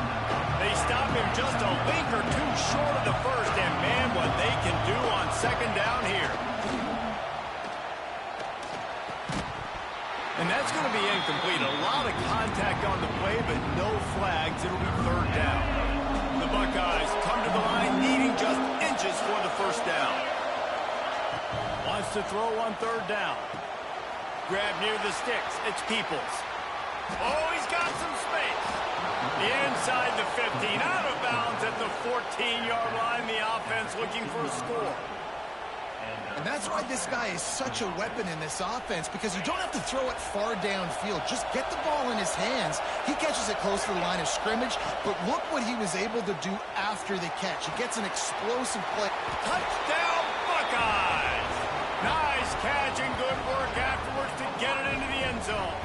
They stop him just a link or two short of the first, and man, what they can do on second down here. And that's going to be incomplete. A lot of contact on the play, but no flags. It'll be third down. The Buckeyes come to the line needing just inches for the first down. Wants to throw on third down. Grab near the sticks. It's Peoples. Oh, he's got some space. Inside the 15. Out of bounds at the 14-yard line. The offense looking for a score. And that's why this guy is such a weapon in this offense, because you don't have to throw it far downfield. Just get the ball in his hands. He catches it close to the line of scrimmage, but look what he was able to do after the catch. He gets an explosive play. Touchdown, Buckeyes! Nice catch and good work afterwards to get it into the end zone.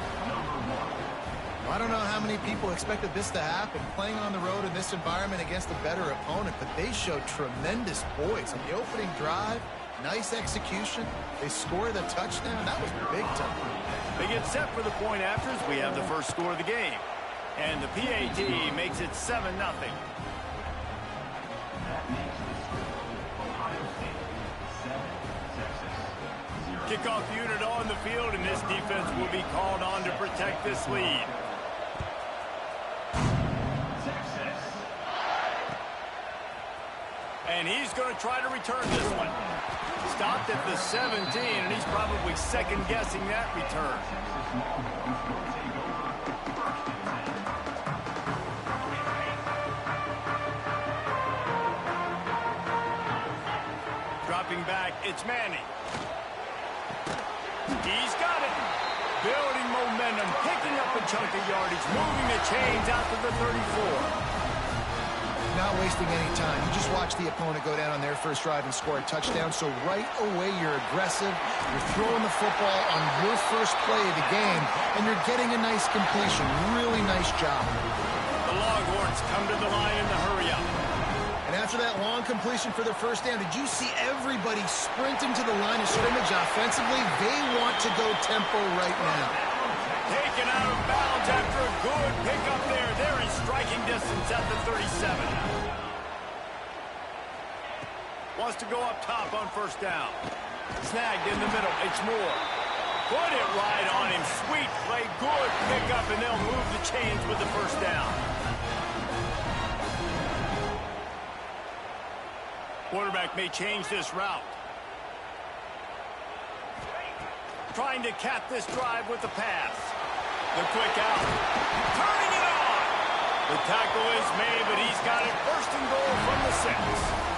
I don't know how many people expected this to happen, playing on the road in this environment against a better opponent, but they showed tremendous poise on the opening drive. Nice execution. They scored a touchdown. That was big time. They get set for the point afters. We have the first score of the game. And the PAT makes it 7-0. Kickoff unit on the field, and this defense will be called on to protect this lead. And he's going to try to return this one. Stopped at the 17, and he's probably second-guessing that return. Dropping back, it's Manning. He's got it. Building momentum, picking up a chunk of yardage, moving the chains out to the 34. Not wasting any time. You just watch the opponent go down on their first drive and score a touchdown. So right away, you're aggressive. You're throwing the football on your first play of the game, and you're getting a nice completion. Really nice job. The Longhorns come to the line in the hurry-up. And after that long completion for their first down, did you see everybody sprinting to the line of scrimmage offensively? They want to go tempo right now. Taken out of bounds after a good pickup there. They're in striking distance at the 37. Wants to go up top on first down. Snagged in the middle. It's Moore. Put it right on him. Sweet play. Good pickup, and they'll move the chains with the first down. Quarterback may change this route. Trying to cap this drive with the pass. The quick out. Turning it on. The tackle is made, but he's got it first and goal from the 6.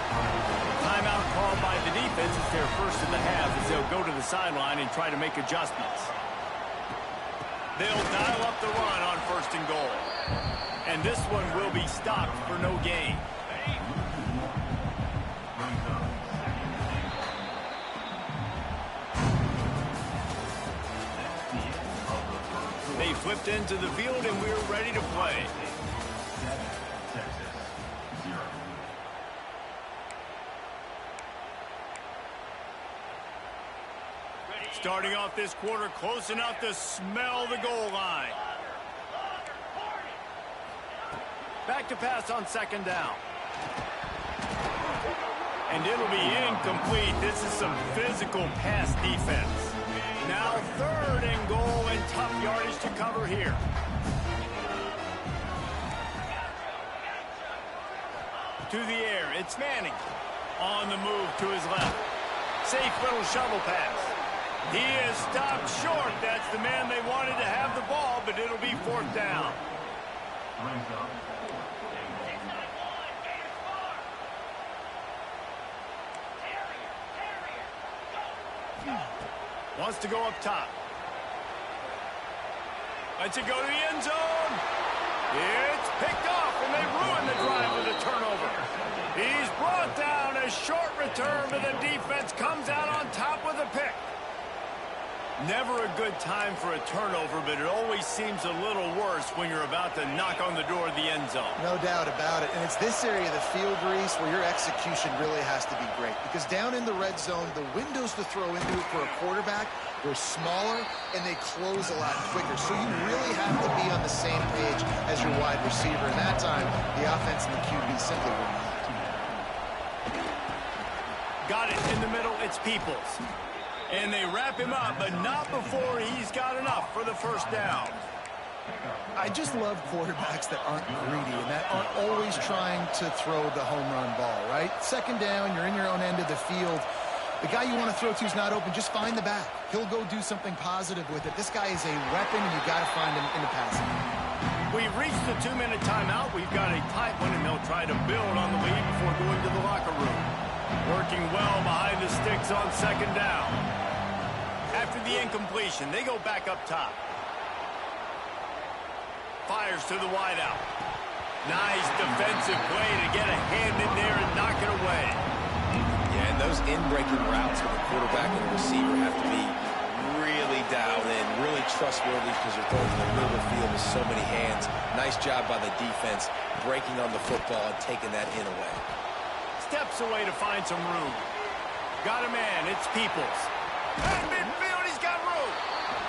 Timeout called by the defense. It's their first in the half as they'll go to the sideline and try to make adjustments. They'll dial up the run on first and goal. And this one will be stopped for no gain. They flipped into the field and we're ready to play. Starting off this quarter close enough to smell the goal line. Back to pass on second down. And it'll be incomplete. This is some physical pass defense. Now third and goal and tough yardage to cover here. To the air, it's Manning. On the move to his left. Safe little shovel pass. He is stopped short. That's the man they wanted to have the ball, but it'll be fourth down. Wants to go up top. Lets it go to the end zone. It's picked off, and they ruin the drive with a turnover. He's brought down. A short return, but the defense comes out on top with a pick. Never a good time for a turnover, but it always seems a little worse when you're about to knock on the door of the end zone. No doubt about it. And it's this area of the field, Reese, where your execution really has to be great. Because down in the red zone, the windows to throw into it for a quarterback, they're smaller and they close a lot quicker. So you really have to be on the same page as your wide receiver. And that time, the offense and the QB simply were not. Got it in the middle. It's Peoples. And they wrap him up, but not before he's got enough for the first down. I just love quarterbacks that aren't greedy and that aren't always trying to throw the home run ball, right? Second down, you're in your own end of the field. The guy you want to throw to is not open. Just find the back. He'll go do something positive with it. This guy is a weapon, and you got to find him in the passing. We've reached the 2-minute timeout. We've got a tight one, and they'll try to build on the lead before going to the locker room. Working well behind the sticks on second down. After the incompletion, they go back up top. Fires to the wideout. Nice defensive play to get a hand in there and knock it away. Yeah, and those in-breaking routes with the quarterback and the receiver have to be really dialed in, really trustworthy because you're throwing in the middle of the field with so many hands. Nice job by the defense breaking on the football and taking that in away. Steps away to find some room. Got a man. It's Peoples. At midfield, he's got room.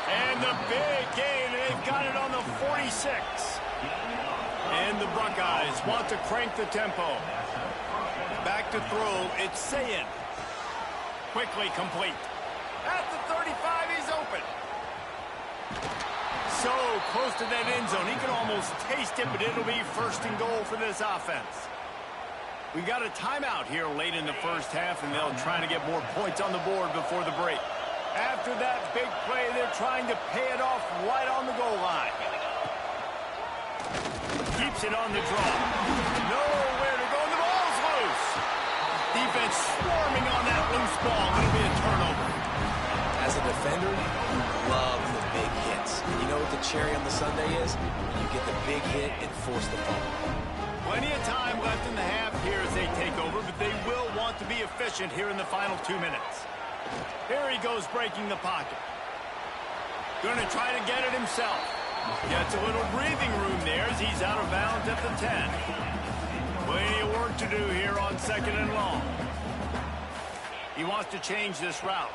And the big gain, and they've got it on the 46. And the Buckeyes want to crank the tempo. Back to throw, it's Sayin. Quickly complete. At the 35, he's open. So close to that end zone, he can almost taste it, but it'll be first and goal for this offense. We've got a timeout here late in the first half, and they'll try to get more points on the board before the break. After that big play, they're trying to pay it off right on the goal line. Keeps it on the draw. Nowhere to go, and the ball's loose. Defense swarming on that loose ball. It'll be a turnover. As a defender, love the big hits. You know what the cherry on the sundae is? When you get the big hit and force the fumble. Plenty of time left in the half here as they take over, but they will want to be efficient here in the final 2 minutes. Here he goes breaking the pocket. Going to try to get it himself. Gets a little breathing room there as he's out of bounds at the 10. Plenty of work to do here on second and long. He wants to change this route.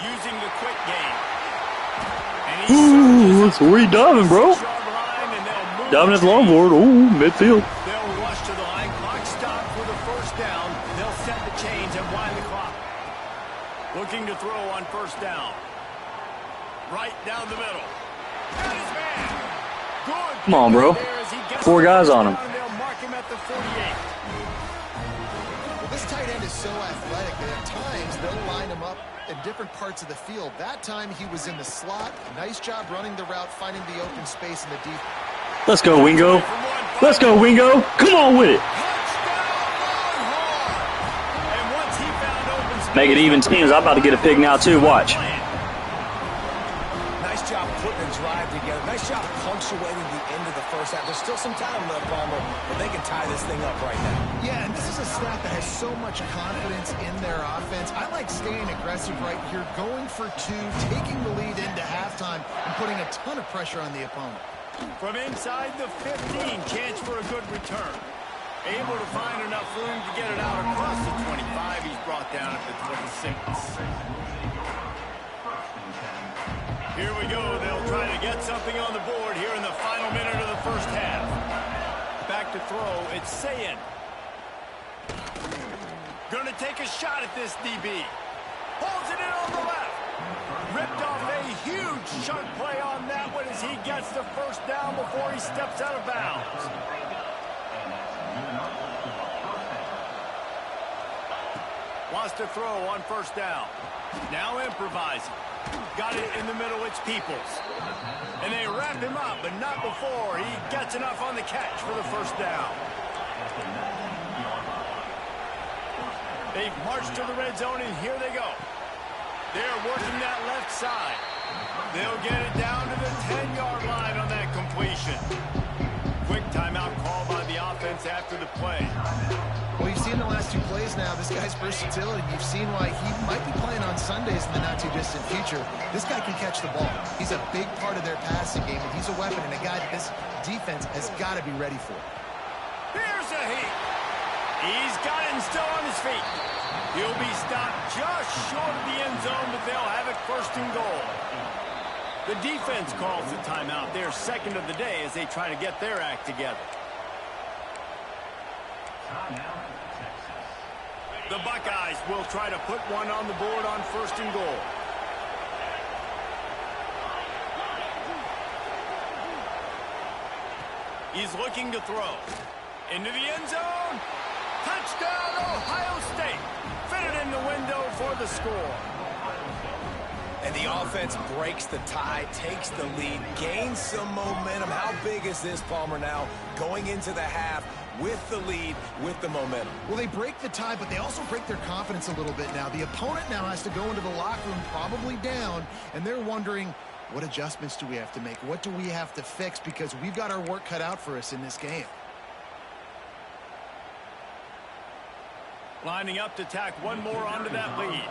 Using the quick game. Ooh, that's what we diving, bro. Diving at the longboard. Ooh, midfield. They'll rush to the line. Clock stopped with a to throw on first down. Right down the middle. Got his man. Good. Come on, bro. 4 guys on him. They'll mark him at the 48. Well, this tight end is so athletic that at times they'll line him up in different parts of the field. That time he was in the slot. Nice job running the route, finding the open space in the deep. Let's go, Wingo. Let's go, Wingo. Come on with it. Make it even teams. I'm about to get a pick now, too. Watch. Nice job putting a drive together. Nice job punctuating the end of the first half. There's still some time left, Palmer, but they can tie this thing up right now. Yeah, and this is a staff that has so much confidence in their offense. I like staying aggressive right here, going for 2, taking the lead into halftime, and putting a ton of pressure on the opponent. From inside the 15, chance for a good return. Able to find enough room to get it out across the 25. He's brought down at the 26. Here we go. They'll try to get something on the board here in the final minute of the first half. Back to throw. It's Sayin. Going to take a shot at this DB. Holds it in on the left. Ripped off a huge chunk play on that one as he gets the first down before he steps out of bounds. Wants to throw on first down. Now improvising. Got it in the middle, it's Peoples. And they wrap him up, but not before he gets enough on the catch for the first down. They've marched to the red zone, and here they go. They're working that left side. They'll get it down to the 10-yard line on that completion. Quick timeout call by the offense after the play. Well, you've seen the last 2 plays now. This guy's versatility. You've seen why he might be playing on Sundays in the not-too-distant future. This guy can catch the ball. He's a big part of their passing game, and he's a weapon and a guy that this defense has got to be ready for. Here's a heat. He's got it and still on his feet. He'll be stopped just short of the end zone, but they'll have it first and goal. The defense calls the timeout. They're second of the day as they try to get their act together. The Buckeyes will try to put one on the board on first and goal. He's looking to throw. Into the end zone. Touchdown, Ohio State. Fitted in the window for the score. And the offense breaks the tie, takes the lead, gains some momentum. How big is this, Palmer, now going into the half with the lead, with the momentum? Well, they break the tie, but they also break their confidence a little bit now. The opponent now has to go into the locker room probably down, and they're wondering, what adjustments do we have to make? What do we have to fix? Because we've got our work cut out for us in this game. Lining up to tack one more onto that lead.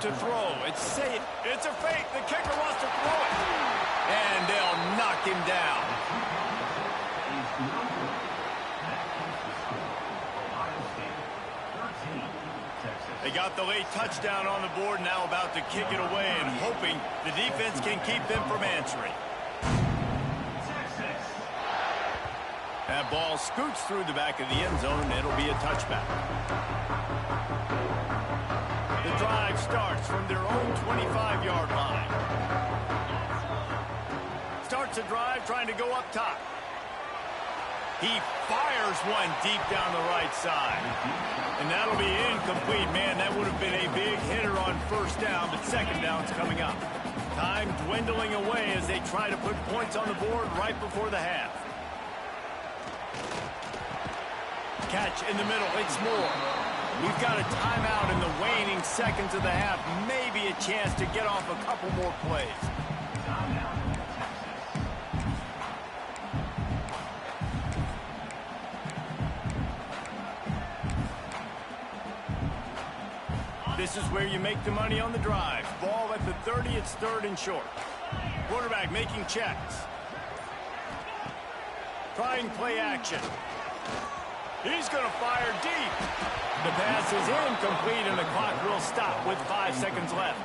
To throw, it's safe. It's a fake. The kicker wants to throw it. And they'll knock him down. They got the late touchdown on the board, now about to kick it away and hoping the defense can keep them from answering. That ball scoots through the back of the end zone, and it'll be a touchback. The drive starts from their own 25-yard line. Starts a drive trying to go up top. He fires one deep down the right side. And that'll be incomplete. Man, that would have been a big hitter on first down, but second down's coming up. Time dwindling away as they try to put points on the board right before the half. Catch in the middle, it's more. We've got a timeout in the waning seconds of the half. Maybe a chance to get off a couple more plays. This is where you make the money on the drive. Ball at the 30, it's third and short. Quarterback making checks. Trying play action. He's going to fire deep. The pass is incomplete, and the clock will stop with 5 seconds left.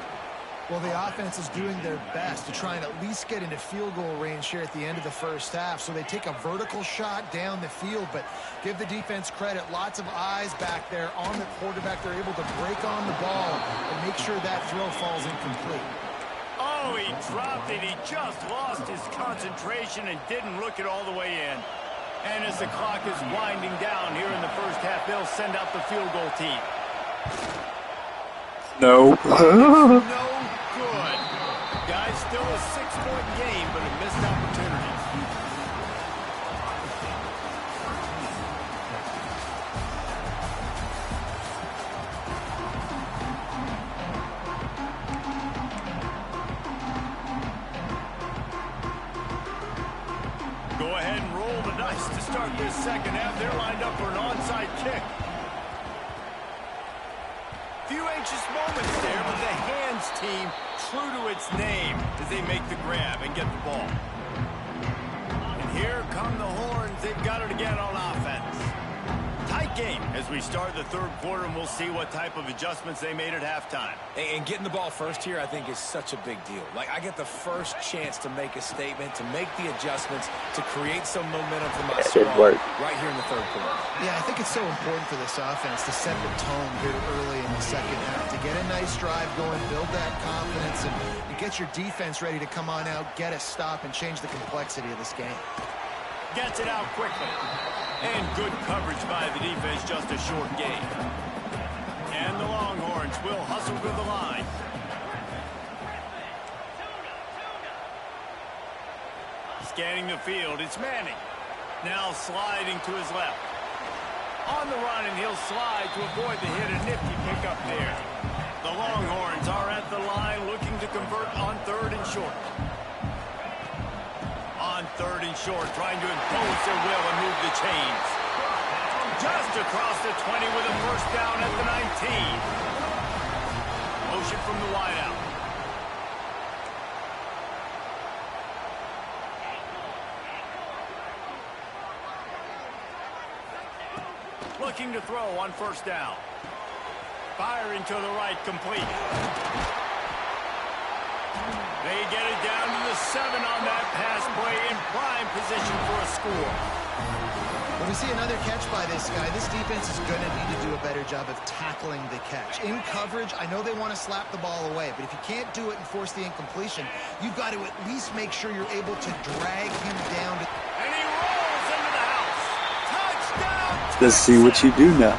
Well, the offense is doing their best to try and at least get into field goal range here at the end of the first half. So they take a vertical shot down the field, but give the defense credit. Lots of eyes back there on the quarterback. They're able to break on the ball and make sure that throw falls incomplete. Oh, he dropped it. He just lost his concentration and didn't look it all the way in. And as the clock is winding down here in the first half, they'll send out the field goal team. No. No good. Guys, still a 6-point game, but a missed opportunity. Go ahead and roll the dice to start this second half. They're lined up for an onside kick. Few anxious moments there, but the hands team true to its name as they make the grab and get the ball. And here come the Horns. They've got it again on offense. Tight game as we start the third quarter, and we'll see what type of adjustments they made at halftime. And getting the ball first here, I think, is such a big deal. Like, I get the first chance to make a statement, to make the adjustments, to create some momentum for my squad right here in the third quarter. Yeah, I think it's so important for this offense to set the tone here early in the second half, to get a nice drive going, build that confidence, and get your defense ready to come on out, get a stop, and change the complexity of this game. Gets it out quickly. And good coverage by the defense, just a short gain. And the Longhorns will hustle to the line. Scanning the field, it's Manning. Now sliding to his left. On the run, and he'll slide to avoid the hit. A nifty pickup there. The Longhorns are at the line looking to convert on third and short. On third and short, trying to impose their will and move the chains. Just across the 20 with a first down at the 19. Motion from the wideout. Looking to throw on first down. Firing to the right, complete. They get it down to the 7 on that pass play, in prime position for a score. When we see another catch by this guy, this defense is going to need to do a better job of tackling the catch. In coverage, I know they want to slap the ball away, but if you can't do it and force the incompletion, you've got to at least make sure you're able to drag him down. And he rolls into the house. Touchdown! Let's see what you do now.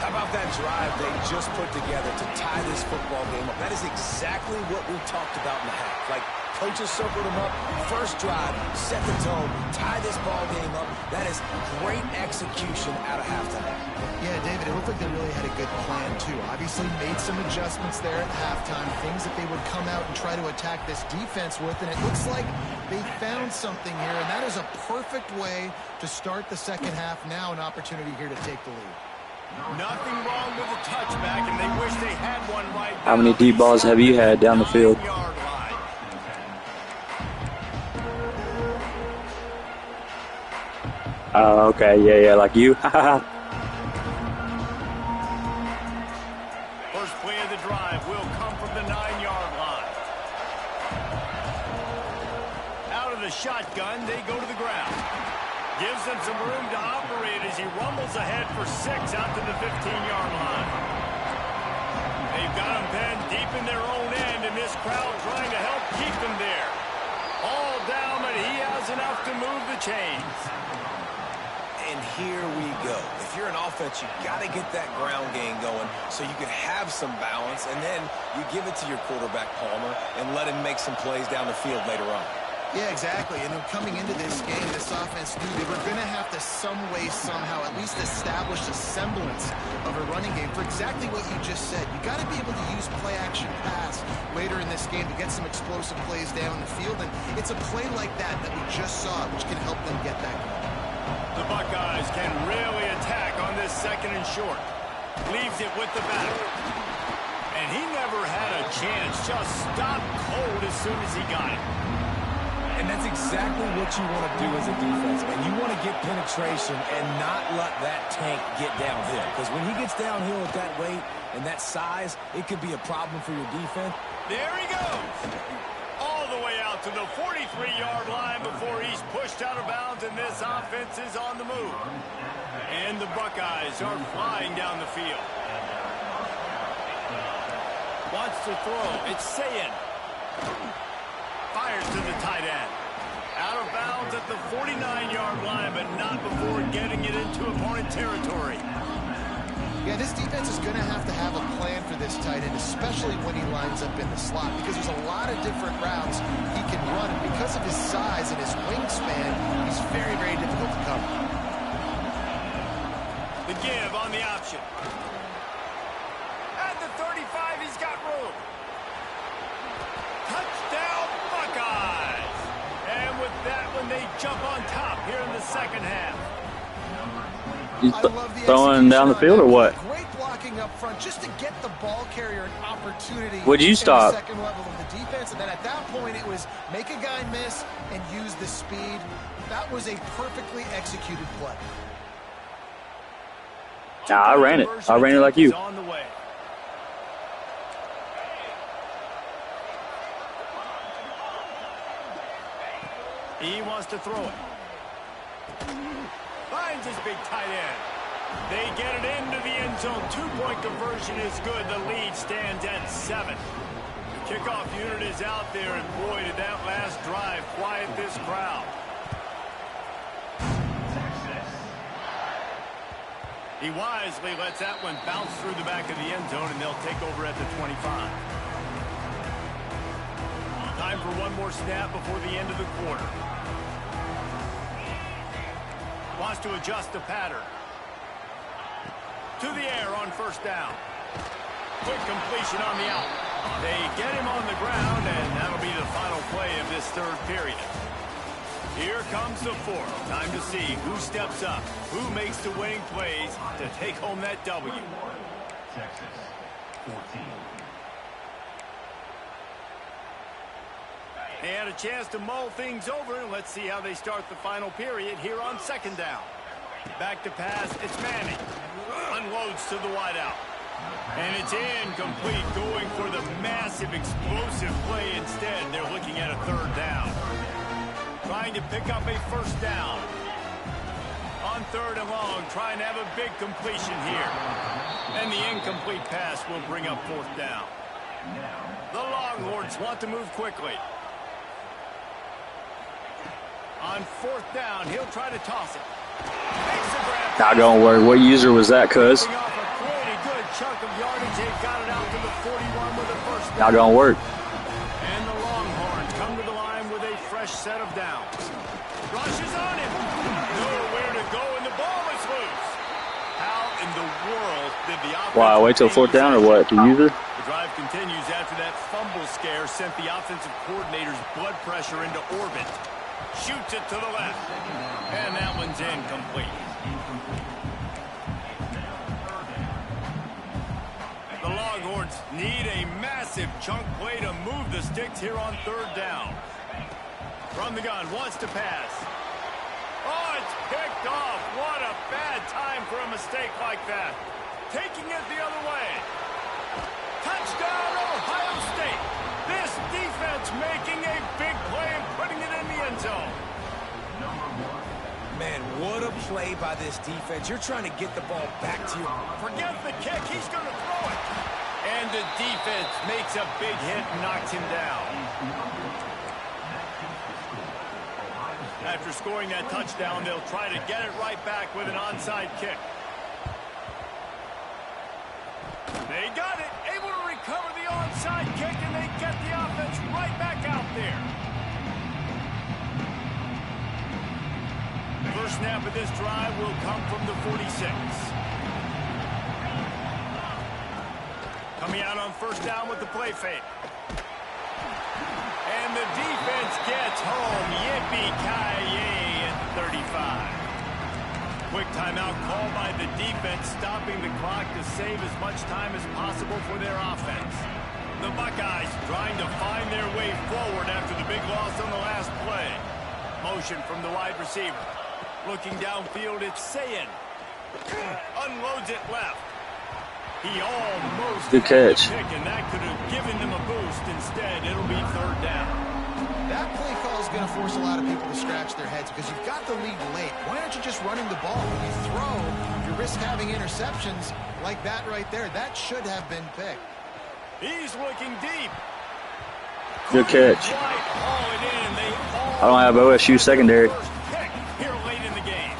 How about that drive they just put together to tie this football game up? That is exactly what we talked about in the half. Like, coaches circled them up. First drive, set the tone, tie this ball game up. That is great execution out of halftime. Yeah, David, it looked like they really had a good plan, too. Obviously made some adjustments there at halftime, things that they would come out and try to attack this defense with, and it looks like they found something here, and that is a perfect way to start the second half. Now an opportunity here to take the lead. Nothing wrong with a touchback, and they wish they had one right now. How many deep balls have you had down the field? 9-yard line. Oh, okay. Yeah, like you. First play of the drive will come from the 9-yard line. Out of the shotgun, they go to the ground. Gives them some room to operate as he rumbles ahead for 6 out to the 15-yard line. They've got him penned deep in their own end, and this crowd trying to help keep them there. All down, but he has enough to move the chains. And here we go. If you're an offense, you got to get that ground game going so you can have some balance, and then you give it to your quarterback, Palmer, and let him make some plays down the field later on. Yeah, exactly. And coming into this game, this offense knew they were going to have to some way, somehow, at least establish a semblance of a running game for exactly what you just said. You got to be able to use play-action pass later in this game to get some explosive plays down the field. And it's a play like that that we just saw, which can help them get that going. The Buckeyes can really attack on this second and short. Leaves it with the back. And he never had a chance. Just stopped cold as soon as he got it. And that's exactly what you want to do as a defense, man. You want to get penetration and not let that tank get downhill. Because when he gets downhill at that weight and that size, it could be a problem for your defense. There he goes. All the way out to the 43-yard line before he's pushed out of bounds, and this offense is on the move. And the Buckeyes are flying down the field. Wants to throw. It's Sayin. Fires to the tight end. Out of bounds at the 49-yard line, but not before getting it into opponent territory. Yeah, this defense is going to have a plan for this tight end, especially when he lines up in the slot, because there's a lot of different routes he can run, and because of his size and his wingspan, he's very, very difficult to cover. The give on the option. At the 35, he's got room. Touchdown, Buckeyes! And with that one, they jump on top here in the second half. You throwing down the field or what? Great blocking up front just to get the ball carrier an opportunity. Would you stop? In the second level of the defense, and then at that point, it was make a guy miss and use the speed. That was a perfectly executed play. Nah, I ran it. I ran it like you. On the way. He wants to throw it. Finds his big tight end. They get it into the end zone. 2-point conversion is good. The lead stands at 7. The kickoff unit is out there, and boy, did that last drive quiet this crowd. He wisely lets that one bounce through the back of the end zone, and they'll take over at the 25. Time for one more snap before the end of the quarter. Wants to adjust the pattern. To the air on first down. Quick completion on the out. They get him on the ground, and that'll be the final play of this third period. Here comes the fourth. Time to see who steps up, who makes the winning plays to take home that W. Texas, 14. They had a chance to mull things over, and let's see how they start the final period here on second down. Back to pass, it's Manning. Unloads to the wideout. And it's incomplete, going for the massive, explosive play instead. They're looking at a third down. Trying to pick up a first down. On third and long, trying to have a big completion here. And the incomplete pass will bring up fourth down. The Longhorns want to move quickly. On fourth down, he'll try to toss it. Makes a grab. Not gonna work. What user was that, cuz? Off a pretty good chunk of yardage. They got it out to the 41 with a first down. Not gonna work. And the Longhorns come to the line with a fresh set of downs. Rushes on him. Nowhere to go, and the ball is loose. How in the world did the offense... Why, wait till fourth down or what? The user? The drive continues after that fumble scare sent the offensive coordinator's blood pressure into orbit. Shoots it to the left. And that one's incomplete. The Longhorns need a massive chunk play to move the sticks here on third down. From the gun, wants to pass. Oh, it's picked off. What a bad time for a mistake like that. Taking it the other way. Touchdown, Ohio State. This defense making a big play and putting it in the end zone. Man, what a play by this defense. You're trying to get the ball back to you. Forget the kick. He's going to throw it. And the defense makes a big hit and knocks him down. After scoring that touchdown, they'll try to get it right back with an onside kick. They got it. Able to recover the onside kick, and they get the offense right back out there. First snap of this drive will come from the 46. Coming out on first down with the play fake. And the defense gets home. Yippee-ki-yay at 35. Quick timeout call by the defense, stopping the clock to save as much time as possible for their offense. The Buckeyes trying to find their way forward after the big loss on the last play. motion from the wide receiver. Looking downfield, it's Sayin. Unloads it left. He almost Good catch. had the pick, and that could have given them a boost. Instead, it'll be third down. That play call is going to force a lot of people to scratch their heads because you've got the lead late. Why aren't you just running the ball? When you throw, you risk having interceptions like that right there. That should have been picked. He's looking deep. Good catch. I don't have OSU secondary. Here late in the game.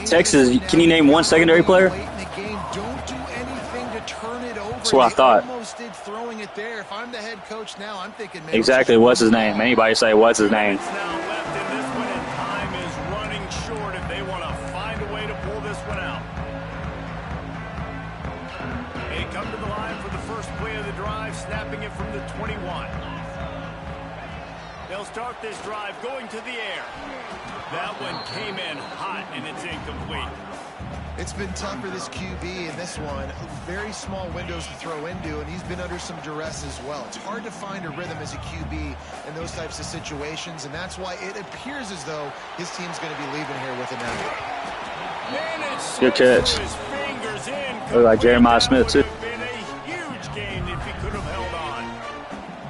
Texas, can you name one secondary player? Don't do anything to turn it over. That's what I thought. Almost did throwing it there. If I'm the head coach now, I'm thinking maybe Exactly. What's his name? Anybody say what's his name? It's now left in this one, and time is running short if they want to find a way to pull this one out. They come to the line for the first play of the drive, snapping it from the 21. They'll start this drive going to the air. That one came in hot, and it's incomplete. It's been tough for this QB in this one. Very small windows to throw into, and he's been under some duress as well. It's hard to find a rhythm as a QB in those types of situations, and that's why it appears as though his team's going to be leaving here with an F. Good catch. Look like Jeremiah Smith, too. Been a huge gain if he could have held on.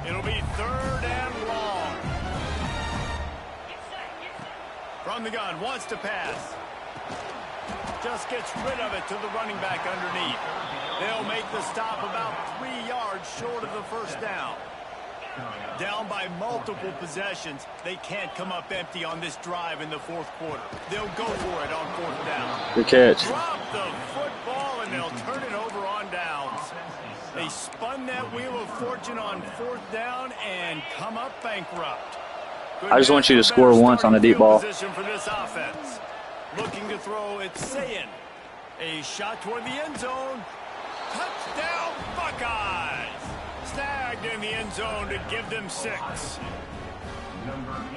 It'll be third and long. From the gun, wants to pass. Just gets rid of it to the running back underneath. They'll make the stop about 3 yards short of the first down. Down by multiple possessions, they can't come up empty on this drive in the fourth quarter. They'll go for it on fourth down. Good catch. Drop the football, and they'll turn it over on downs. They spun that wheel of fortune on fourth down and come up bankrupt. I just want you to score once on the deep ball. Position for this offense. Looking to throw, it's Sayin. A shot toward the end zone. Touchdown, Buckeyes. Snagged in the end zone to give them 6.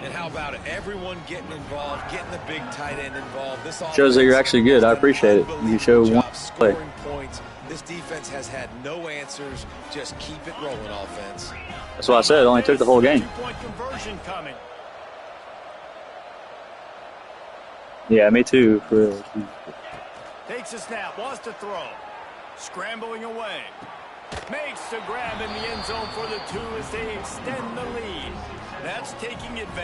And how about it? Everyone getting involved, getting the big tight end involved. This Shows that you're actually good. I appreciate it. You show one play. Scoring points. This defense has had no answers. Just keep it rolling, offense. That's what I said. It only took the whole game. Two-point conversion coming. Yeah, me too. Takes a snap, wants to throw. Scrambling away. Makes the grab in the end zone for the 2 as they extend the lead. That's taking advantage.